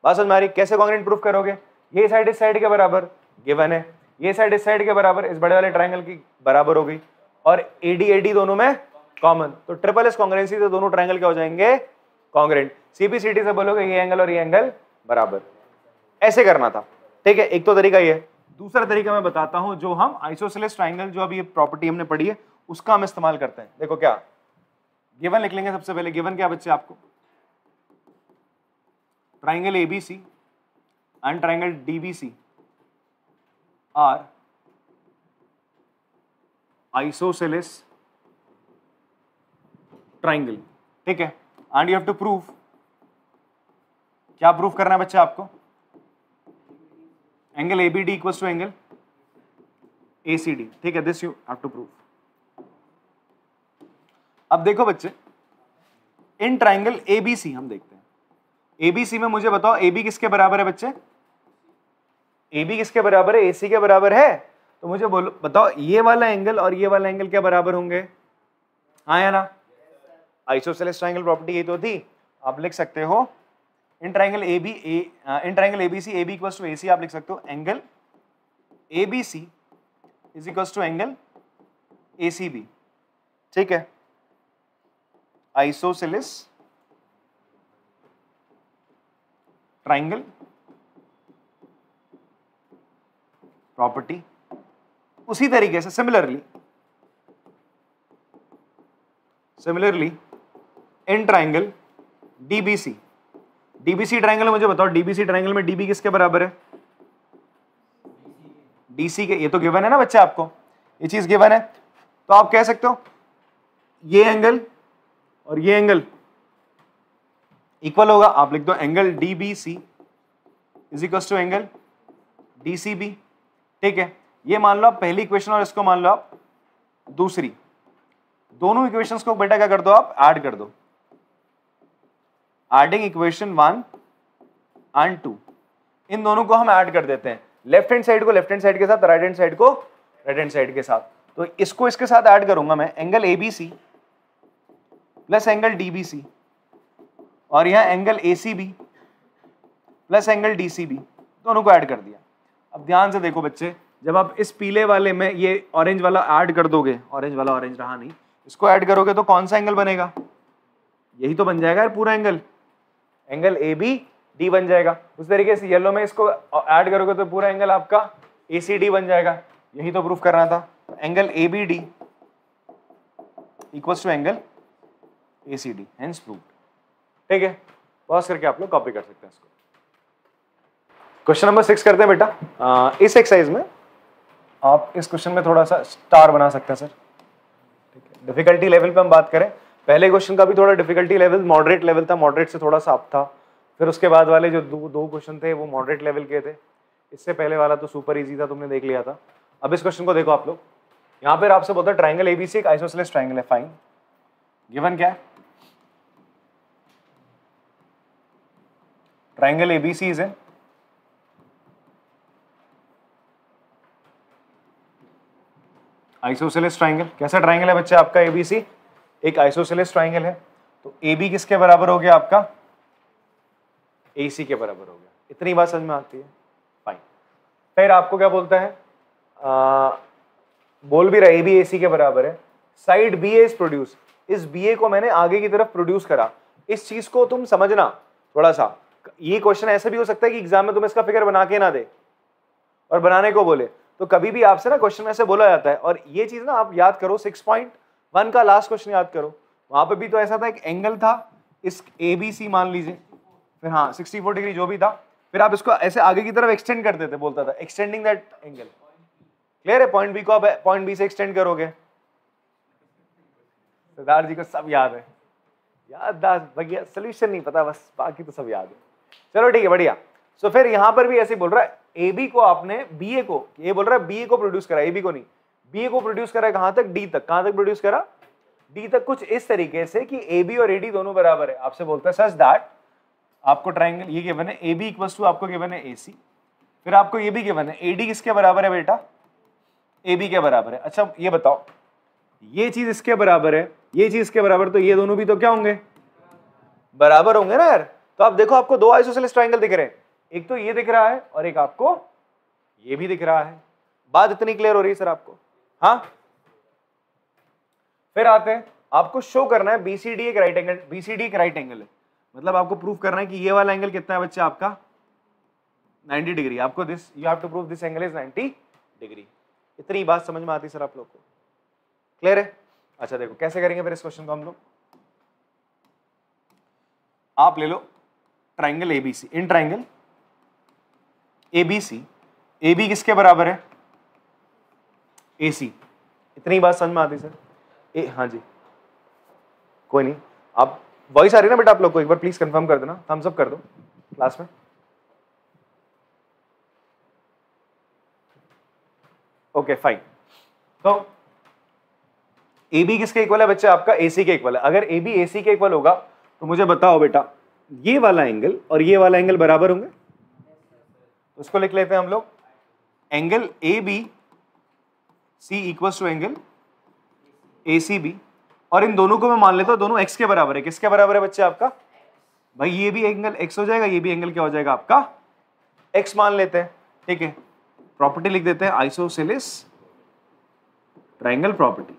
बात समझ में आ रही, कैसे कॉन्ग्रुएंट प्रूफ करोगे, ये साइड इस साइड के बराबर गिवन है, ये साइड इस साइड के बराबर इस बड़े वाले ट्राइंगल की बराबर हो गई, और AD दोनों में कॉमन, तो ट्रिपल एस कॉन्ग्रुएंसी से दोनों ट्राइंगल क्या हो जाएंगे, कॉन्ग्रुएंट। CPCT से बोलोगे ये एंगल और ये एंगल बराबर, ऐसे करना था, ठीक है। एक तो तरीका ये है। दूसरा तरीका मैं बताता हूं, जो हम आइसोसेलेस ट्राइंगल जो अभी ये प्रॉपर्टी हमने पढ़ी है उसका हम इस्तेमाल करते हैं। देखो क्या गिवन लिख लेंगे सबसे पहले। गिवन क्या बच्चे आपको, triangle ABC and triangle DBC are isosceles triangle, ठीक है। And you have to prove, क्या प्रूफ करना है बच्चे आपको, angle ABD equals to angle ACD, ठीक है। This you have to prove. अब देखो बच्चे, इन ट्राइंगल ABC हम देखते हैं। ABC में मुझे बताओ AB किसके बराबर है बच्चे, AB किसके बराबर है, AC के बराबर है। तो मुझे बोलो बताओ ये वाला एंगल और ये वाला एंगल क्या बराबर होंगे, हाँ या ना। आइसोसेलेस ट्राइंगल प्रॉपर्टी ये तो थी। आप लिख सकते हो in triangle ABC AB equals to AC, आप लिख सकते हो angle ABC is equals to angle ACB, ठीक है। Isosceles triangle property. उसी तरीके से similarly in triangle DBC triangle में मुझे बताओ DBC ट्राइंगल में DB किसके बराबर है, DC के। ये तो गिवन है ना बच्चे, आपको ये चीज गिवन है, तो आप कह सकते हो ये एंगल और ये एंगल इक्वल होगा। आप लिख दो angle DBC is equal to angle DCB, ठीक है। ये मान लो आप पहली इक्वेशन और इसको मान लो आप दूसरी, दोनों इक्वेशंस को बेटा क्या कर दो, आप ऐड कर दो। एडिंग इक्वेशन 1 एंड 2, इन दोनों को हम ऐड कर देते हैं। लेफ्ट हैंड साइड को लेफ्ट हैंड साइड के साथ, राइट हैंड साइड को राइट हैंड साइड के साथ। तो इसको इसके साथ ऐड करूंगा मैं, angle ABC plus angle DBC, और यहां angle ACB plus angle DCB, दोनों को ऐड कर दिया। अब ध्यान से देखो बच्चे, जब आप इस पीले वाले में ये ऑरेंज वाला ऐड कर दोगे, ऑरेंज वाला ऑरेंज रहा नहीं, इसको ऐड करोगे तो कौन सा एंगल बनेगा, यही तो बन जाएगा यार पूरा एंगल, एंगल ABD बन जाएगा। उस तरीके से येलो में इसको ऐड करोगे तो पूरा एंगल आपका ACD बन जाएगा, यही तो प्रूफ करना था। Angle ABD equals to angle ACD, hence proved, ठीक है। पॉज करके आप लोग कॉपी कर सकते हैं इसको। क्वेश्चन नंबर 6 करते हैं बेटा। इस एक्सरसाइज में आप इस क्वेश्चन में थोड़ा सा स्टार बना सकते हैं सर, ठीक है। डिफिकल्टी लेवल पे हम बात करें, पहले क्वेश्चन का भी थोड़ा डिफिकल्टी लेवल मॉडरेट लेवल था, मॉडरेट से थोड़ा सा अप था। फिर उसके बाद वाले जो दो क्वेश्चन थे वो मॉडरेट लेवल के थे, इससे पहले वाला तो सुपर इजी था, तुमने देख लिया था। अब इस क्वेश्चन को देखो आप लोग, यहाँ पर आपसे बोलता है ट्राइंगल ABC एक आइसोसेलेस ट्राइंगल है, फाइन। गिवन क्या है, triangle ABC is an isosceles triangle. कैसा ट्राइंगल है बच्चे आपका ABC, एक आइसोसेलेस ट्राइंगल है। तो AB किसके बराबर हो गया आपका, AC के बराबर हो गया। इतनी बात समझ में आती है, फाइन। फिर आपको क्या बोलता है, बोल भी रहा है AB AC के बराबर है, साइड BA इज प्रोड्यूस, इस BA को मैंने आगे की तरफ प्रोड्यूस करा, इस चीज को तुम समझना थोड़ा सा। ये क्वेश्चन ऐसा भी हो सकता है कि एग्जाम में तुम इसका फिगर बना के ना दे और बनाने को बोले, तो कभी भी आपसे ना क्वेश्चन में ऐसे बोला जाता है। और ये चीज ना आप याद करो, 6.1 का लास्ट क्वेश्चन याद करो, वहां पे भी तो ऐसा था, एक एंगल था इस ABC मान लीजिए, फिर हाँ 64 डिग्री जो भी था, फिर आप इसको ऐसे आगे की तरफ एक्सटेंड कर देते, बोलता था एक्सटेंडिंग दैट एंगल। क्लियर है? पॉइंट बी को आप पॉइंट बी से एक्सटेंड करोगे। सिद्धार्थ जी को सब याद है, याददाश्त भैया, सोल्यूशन नहीं पता बस, बाकी तो सब याद है। चलो ठीक है, बढ़िया। सो फिर यहां पर भी ऐसे बोल रहा है, AB को आपने BA को, ये बोल रहा है BA को प्रोड्यूस करा, AB को नहीं, BA को प्रोड्यूस करा कहां तक? D तक। कहां तक प्रोड्यूस करा? D तक। कुछ इस तरीके से कि AB और AD दोनों बराबर है। आपसे बोलता है सच दैट आपको ट्राइंगल ये गिवन है, AB इक्वल्स टू आपको गिवन है AC, फिर आपको ये भी गिवन है AD किसके बराबर है बेटा? AB के बराबर है। अच्छा ये बताओ, ये चीज इसके बराबर है, ये चीज इसके बराबर, तो ये दोनों भी तो क्या होंगे? बराबर होंगे ना यार। तो आप देखो, आपको दो आइसोसेलेस ट्रायंगल दिख रहे हैं, एक तो ये दिख रहा है और एक आपको ये भी दिख रहा है। बात इतनी क्लियर हो रही है सर आपको? हाँ। फिर आते हैं, आपको शो करना है BCD एक राइट एंगल, BCD एक राइट एंगल है, मतलब आपको प्रूव करना है कि ये वाला एंगल कितना है बच्चा आपका? 90 डिग्री। आपको this, you have to prove this angle is 90 degree. इतनी बात समझ में आती सर आप लोग को? क्लियर है? अच्छा देखो कैसे करेंगे फिर इस क्वेश्चन को हम लोग। आप ले लो triangle ABC, in triangle ABC, AB किसके बराबर है? AC। इतनी बात समझ में आती सर? हाँ जी, कोई नहीं, आप वॉइस आ रही है ना बेटा आप लोग को? एक बार प्लीज कंफर्म कर देना, थम्स अप कर दो क्लास में। Okay fine. तो AB किसके इक्वल है बच्चे? आपका AC के इक्वल है। अगर AB AC के इक्वल होगा तो मुझे बताओ बेटा, ये वाला एंगल और ये वाला एंगल बराबर होंगे? तो उसको लिख लेते हैं हम लोग, angle ABC equals to angle ACB, और इन दोनों को मैं मान लेता हूं दोनों x के बराबर है। किसके बराबर है बच्चे आपका? भाई ये भी एंगल x हो जाएगा, ये भी एंगल क्या हो जाएगा आपका? x मान लेते हैं। ठीक है, प्रॉपर्टी लिख देते हैं, आइसोसेलेस ट्राइंगल प्रॉपर्टी।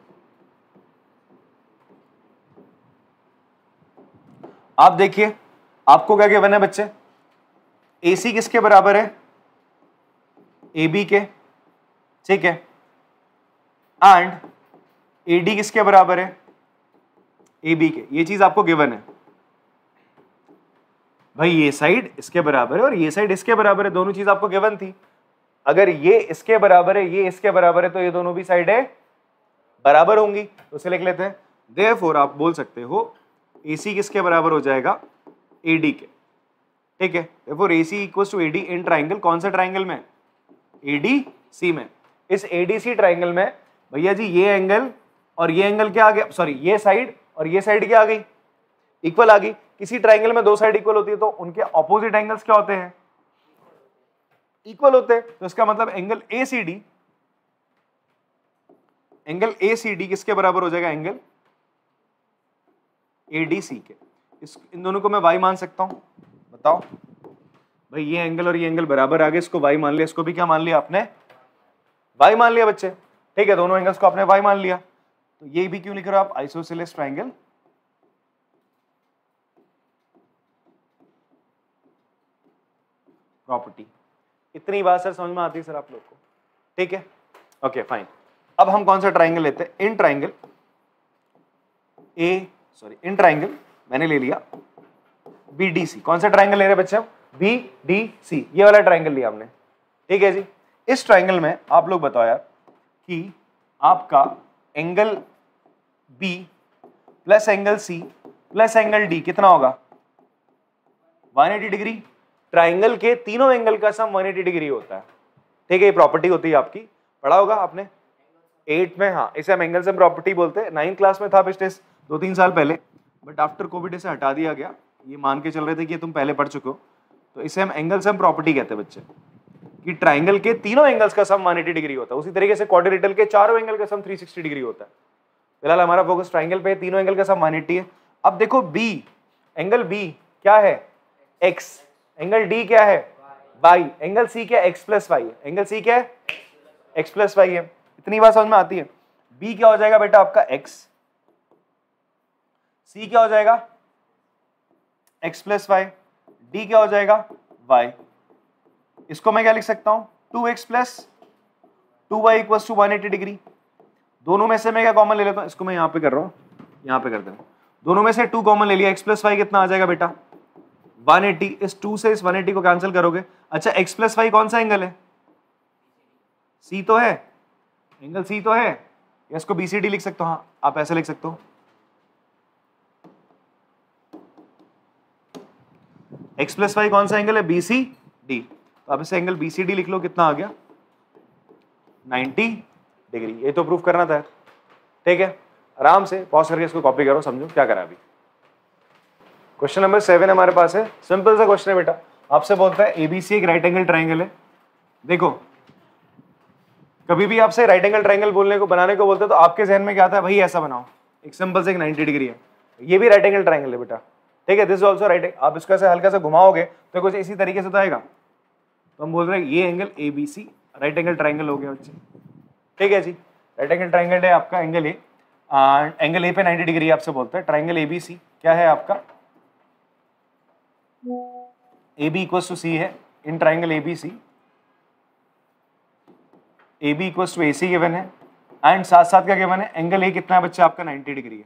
आप देखिए आपको क्या गिवन है बच्चे? AC किसके बराबर है? AB के। ठीक है, एंड AD किसके बराबर है? AB के। ये चीज आपको गिवन है भाई, ये साइड इसके बराबर है और ये साइड इसके बराबर है, दोनों चीज आपको गिवन थी। अगर ये इसके बराबर है, ये इसके बराबर है, तो ये दोनों भी साइडें बराबर होंगी। तो उसे लिख लेते हैं, देयरफॉर आप बोल सकते हो AC किसके बराबर हो जाएगा? AD के। ठीक है, therefore AC equals to AD in triangle. कौन सा ट्राइंगल में? ADC में। इस ADC ट्राइंगल में भैया जी ये एंगल और ये एंगल क्या आ गया? सॉरी, ये साइड और ये साइड क्या आ गई? इक्वल आ गई। किसी ट्राइंगल में दो साइड इक्वल होती है तो उनके ऑपोजिट एंगल्स क्या होते हैं? इक्वल होते हैं। तो इसका मतलब एंगल ACD, एंगल ACD किसके बराबर हो जाएगा? एंगल ADC के। इन दोनों को मैं y मान सकता हूं? बताओ भाई, ये एंगल और ये एंगल बराबर आ गए, इसको y मान लिया, इसको भी क्या मान लिया आपने? y मान लिया बच्चे। ठीक है, दोनों एंगल्स को आपने y मान लिया, तो ये भी क्यों लिख रहे हो आप? Isosceles triangle property. इतनी बात सर समझ में आती है सर आप लोग को? ठीक है, ओके फाइन। अब हम कौन सा ट्राइंगल लेते हैं? इन ट्राइंगल इन ट्राइंगल मैंने ले लिया BDC। कौन सा ट्राइंगल ले रहे बच्चे? BDC, ये वाला ट्राइंगल लिया हमने। ठीक है जी, इस ट्राइंगल में आप लोग बताओ यार कि आपका angle B plus angle C plus angle D कितना होगा? 180 डिग्री। ट्राइंगल के तीनों एंगल का सम 180 डिग्री होता है। ठीक है, ये प्रॉपर्टी होती है आपकी, पढ़ा होगा आपने 8 में। हाँ, इसे हम एंगल सम प्रॉपर्टी बोलते हैं। 9th क्लास में था पिछले 2-3 साल पहले, बट आफ्टर कोविड इसे हटा दिया गया। ये मान के चल रहे थे कि तुम पहले पढ़ चुके हो, तो इसे हम एंगल सम प्रॉपर्टी कहते हैं बच्चे, कि ट्राइंगल के तीनों एंगल्स का सम 180 डिग्री होता है। उसी तरीके से क्वाड्रिलेटरल के चारों एंगल का सम 360 डिग्री होता है। फिलहाल हमारा फोकस ट्राइंगल पे, तीनों एंगल का सम 180 है। अब देखो B, एंगल B क्या है? X, एंगल D क्या है? Y, एंगल C क्या है? X प्लस Y है। एंगल C क्या है? X प्लस Y है। इतनी बात समझ में आती है? B क्या हो जाएगा बेटा आपका? X, C क्या हो जाएगा? x प्लस वाई, डी क्या हो जाएगा y, इसको मैं क्या लिख सकता हूं 2x plus 2y equals to 180 degree. दोनों में से मैं क्या कॉमन ले लेता हूं, इसको मैं यहां पे कर रहा हूं, यहां पे कर देता हूं, दोनों में से 2 कॉमन ले लिया, x प्लस वाई कितना आ जाएगा बेटा 180, इस 2 से इस 180 को कैंसिल करोगे। अच्छा x प्लस वाई कौन सा एंगल है, C तो है, एंगल C तो है, या इसको BCD लिख सकते हो, हाँ आप ऐसे लिख सकते हो, x प्लस वाई कौन सा एंगल है BCD, तो आप इसे एंगल BCD लिख लो, कितना आ गया 90 डिग्री। ये तो प्रूफ करना था, ठीक है, आराम से पॉज करके इसको कॉपी करो, समझो क्या करा अभी। क्वेश्चन नंबर 7 हमारे पास है, सिंपल सा क्वेश्चन है बेटा, आपसे बोलता है ABC एक राइट एंगल ट्राइंगल है। देखो कभी भी आपसे राइट एंगल ट्राइंगल बोलने को बनाने को बोलते हैं तो आपके जहन में क्या आता है, भाई ऐसा बनाओ, एक सिंपल से एक 90 डिग्री है, ये भी राइट एंगल ट्राइंगल है बेटा, ठीक है, दिस इज ऑल्सो राइट। आप इसको ऐसे हल्का सा घुमाओगे तो कुछ इसी तरीके से तो आएगा, तो हम बोल रहे हैं ये angle ABC right angle triangle हो गया बच्चे, ठीक है जी, राइट एंगल ट्राइंगल है आपका एंगल ए, एंगल ए पे 90 डिग्री आपसे बोलता है, ट्राइंगल ABC क्या है आपका AB इक्वल्स टू C है, in triangle ABC AB equals to AC given है, एंड साथ साथ क्या गिवन है, एंगल ए कितना है बच्चा आपका 90 डिग्री है।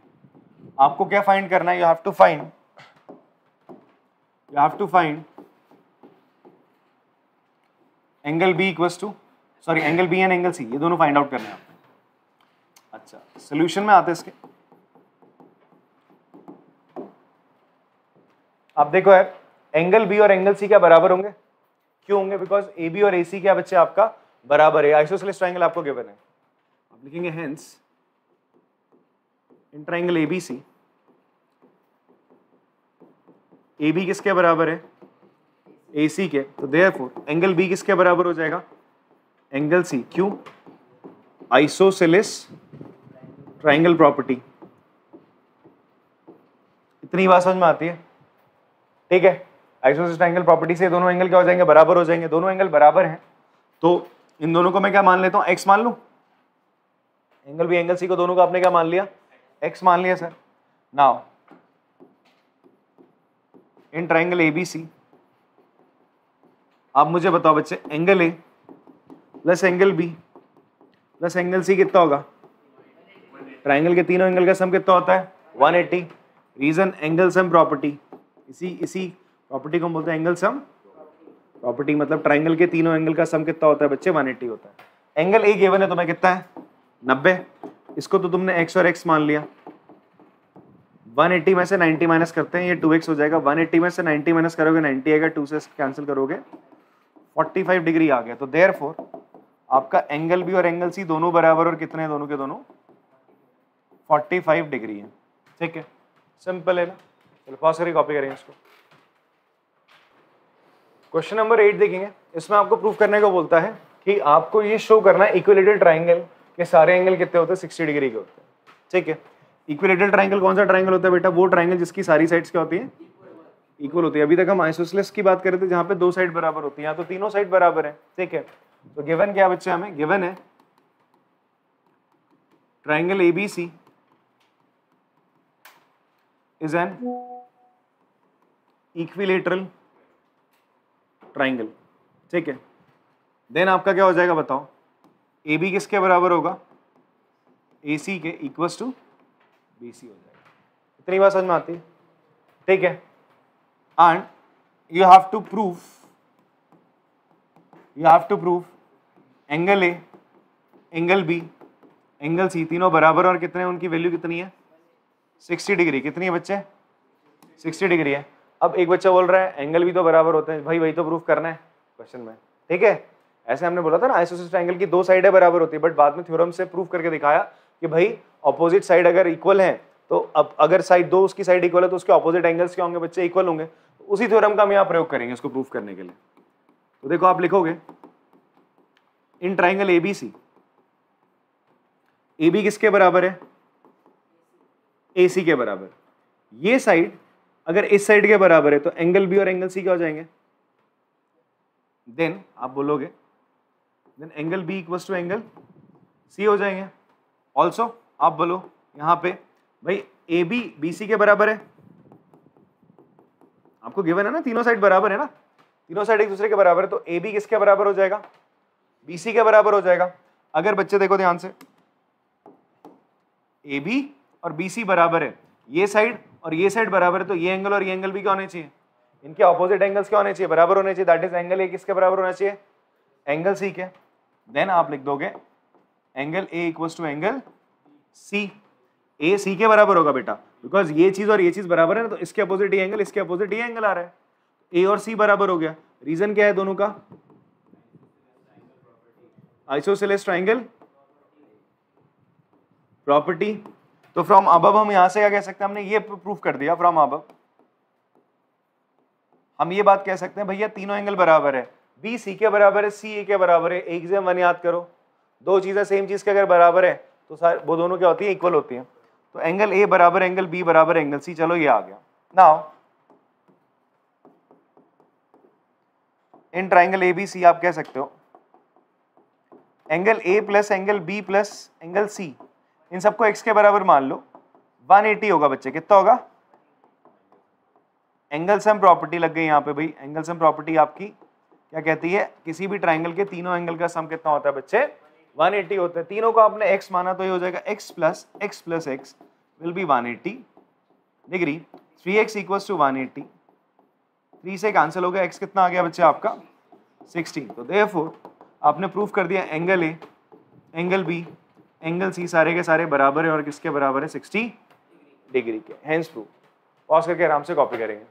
आपको क्या फाइंड करना है, you have to find angle B equals to, sorry angle B and angle C, ये दोनों फाइंड आउट करना है आपको। अच्छा सोल्यूशन में आते हैं इसके, आप देखो यार एंगल B और एंगल C क्या बराबर होंगे, क्यों होंगे, बिकॉज AB और AC क्या बच्चे आपका बराबर है, आइसोसेलेस ट्राइंगल आपको गिवन है, आप लिखेंगे हेंस इन ट्राइंगल ABC AB किसके बराबर है AC के, तो देयरफॉर एंगल B किसके बराबर हो जाएगा एंगल C, क्यों आइसोसेलेस ट्राइंगल प्रॉपर्टी, इतनी बात समझ में आती है, ठीक है, आइसोसेलेस ट्राइंगल प्रॉपर्टी से दोनों एंगल क्या हो जाएंगे बराबर हो जाएंगे, दोनों एंगल बराबर हैं तो इन दोनों को मैं क्या मान लेता हूं x मान लूं, एंगल B एंगल C को दोनों को आपने क्या मान लिया x मान लिया sir. Now in triangle ABC आप मुझे बताओ बच्चे angle A plus angle B plus angle C कितना होगा, ट्राइंगल के तीनों एंगल का सम कितना होता है 180, रीजन एंगल सम प्रॉपर्टी, इसी प्रॉपर्टी को हम बोलते हैं एंगल सम प्रॉपर्टी, मतलब ट्राइंगल के तीनों एंगल का सम कितना होता है बच्चे 180 होता है। एंगल A गिवन है तुम्हें कितना है 90, इसको तो तुमने x और x मान लिया, 180 में से 90 माइनस करते हैं, ये 2x हो जाएगा, 180 में से 90 माइनस करोगे 90 आएगा, 2 से कैंसिल करोगे 45 डिग्री आ गया, तो देयरफॉर आपका एंगल B और एंगल C दोनों बराबर और कितने दोनों के दोनों 45 डिग्री है, ठीक है, सिंपल है ना। चलो पॉज करके कॉपी करेंगे इसको। क्वेश्चन नंबर 8 देखेंगे, इसमें आपको प्रूफ करने को बोलता है कि आपको ये शो करना है इक्विलेटरल ट्राइंगल के सारे एंगल कितने होते हैं 60 डिग्री के होते हैं, ठीक है। इक्विलेटरल ट्राइंगल कौन सा ट्राइंगल होता है बेटा, वो ट्राइंगल जिसकी सारी साइड्स क्या होती है इक्वल होती है। अभी तक हम आइसोसेलेस की बात कर रहे थे जहां पे 2 साइड बराबर होती है, यहाँ तो तीनों साइड बराबर है, ठीक है। तो गिवन क्या बच्चे, हमें गिवन है triangle ABC is an equilateral triangle, ठीक है। देन आपका क्या हो जाएगा बताओ, AB किसके बराबर होगा AC के इक्वल्स टू BC हो जाएगा, इतनी बात समझ में आती है, ठीक है। And you have to prove angle A angle B angle C तीनों बराबर और कितने उनकी वैल्यू कितनी है 60 डिग्री, कितनी है बच्चे 60 डिग्री है। अब एक बच्चा बोल रहा है एंगल भी तो बराबर होते हैं, भाई वही तो प्रूफ करना है क्वेश्चन में, ठीक है। ऐसे हमने बोला था ना आइसोसेलेस ट्रायंगल की 2 साइडें बराबर होती है, बट बाद में थ्योरम से प्रूफ करके दिखाया कि भाई ऑपोजिट साइड अगर इक्वल है तो अब अगर साइड 2 उसकी साइड इक्वल है तो उसके ऑपोजिट एंगल्स क्या होंगे बच्चे इक्वल होंगे, तो उसी थ्योरम का हम यहाँ प्रयोग करेंगे इसको प्रूफ करने के लिए। तो देखो आप लिखोगे इन ट्राइंगल ABC, AB किसके बराबर है AC के बराबर, ये साइड अगर इस साइड के बराबर है तो एंगल B और एंगल C क्या हो जाएंगे, देन आप बोलोगे then angle B equals to angle C हो जाएंगे। ऑल्सो आप बोलो यहाँ पे भाई AB BC के बराबर है, आपको गिवन है ना, तीनों साइड बराबर है ना, तीनों साइड एक दूसरे के बराबर है, तो ए बी किसके बराबर हो जाएगा, बी सी के बराबर हो जाएगा। अगर बच्चे देखो ध्यान से, ए बी और बी सी बराबर है, ये साइड और ये साइड बराबर है, तो ये एंगल और ये एंगल भी क्या होने चाहिए, इनके ऑपोजिट एंगल्स क्या होने चाहिए, बराबर होने चाहिए। दैट इज एंगल ए किसके बराबर होना चाहिए, एंगल सी के। देन आप लिख दोगे angle A equals to angle C, A C के बराबर होगा बेटा, बिकॉज ये चीज और ये चीज बराबर है ना, तो इसके अपोजिट ये एंगल, इसके अपोजिट ये एंगल आ रहा है, ए और सी बराबर हो गया। रीजन क्या है दोनों का, आइसोसेलेस ट्राइंगल प्रॉपर्टी। तो फ्रॉम अबव हम यहां से क्या कह सकते हैं, हमने ये प्रूफ कर दिया, फ्रॉम अबव हम ये बात कह सकते हैं भैया तीनों एंगल बराबर है, बी सी के बराबर है, सी ए के बराबर है। एक से वन याद करो, दो चीजें सेम चीज के अगर बराबर है तो वो दोनों क्या होती है, इक्वल होती है। तो एंगल ए बराबर एंगल बी बराबर एंगल सी, चलो ये आ गया। Now in triangle A B C आप कह सकते हो angle A plus angle B plus angle C, इन सबको x के बराबर मान लो, 180 होगा बच्चे, कितना होगा, एंगल सम प्रॉपर्टी लग गई यहाँ पे भाई। एंगल सम प्रॉपर्टी आपकी क्या कहती है, किसी भी ट्राइंगल के तीनों एंगल का सम कितना होता है बच्चे, 180 होता है। तीनों को आपने x माना तो ये हो जाएगा x plus x will be 180 degree, 3x equals to 180, 3 से कैंसिल हो गया, x कितना आ गया बच्चे आपका 16। तो देयरफॉर आपने प्रूफ कर दिया angle A angle B angle C सारे के सारे बराबर है, और किसके बराबर है, 60 डिग्री के। Hence proof. पॉज करके आराम से कॉपी करेंगे।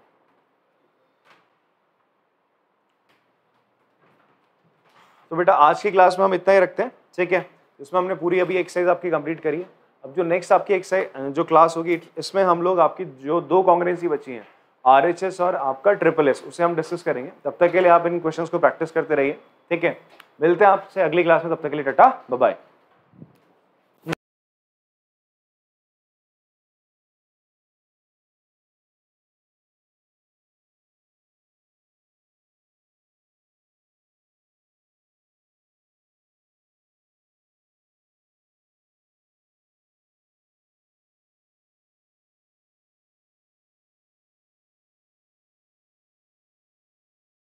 तो बेटा आज की क्लास में हम इतना ही रखते हैं, ठीक है, इसमें हमने पूरी अभी एक्सरसाइज आपकी कंप्लीट करी है। अब जो नेक्स्ट आपकी एक्सरसाइज जो क्लास होगी, इसमें हम लोग आपकी जो दो कॉन्ग्रुएंसी बची हैं, RHS और आपका SSS, उसे हम डिस्कस करेंगे। तब तक के लिए आप इन क्वेश्चंस को प्रैक्टिस करते रहिए, ठीक है। मिलते हैं आपसे अगली क्लास में, तब तक के लिए टाटा बाय बाय।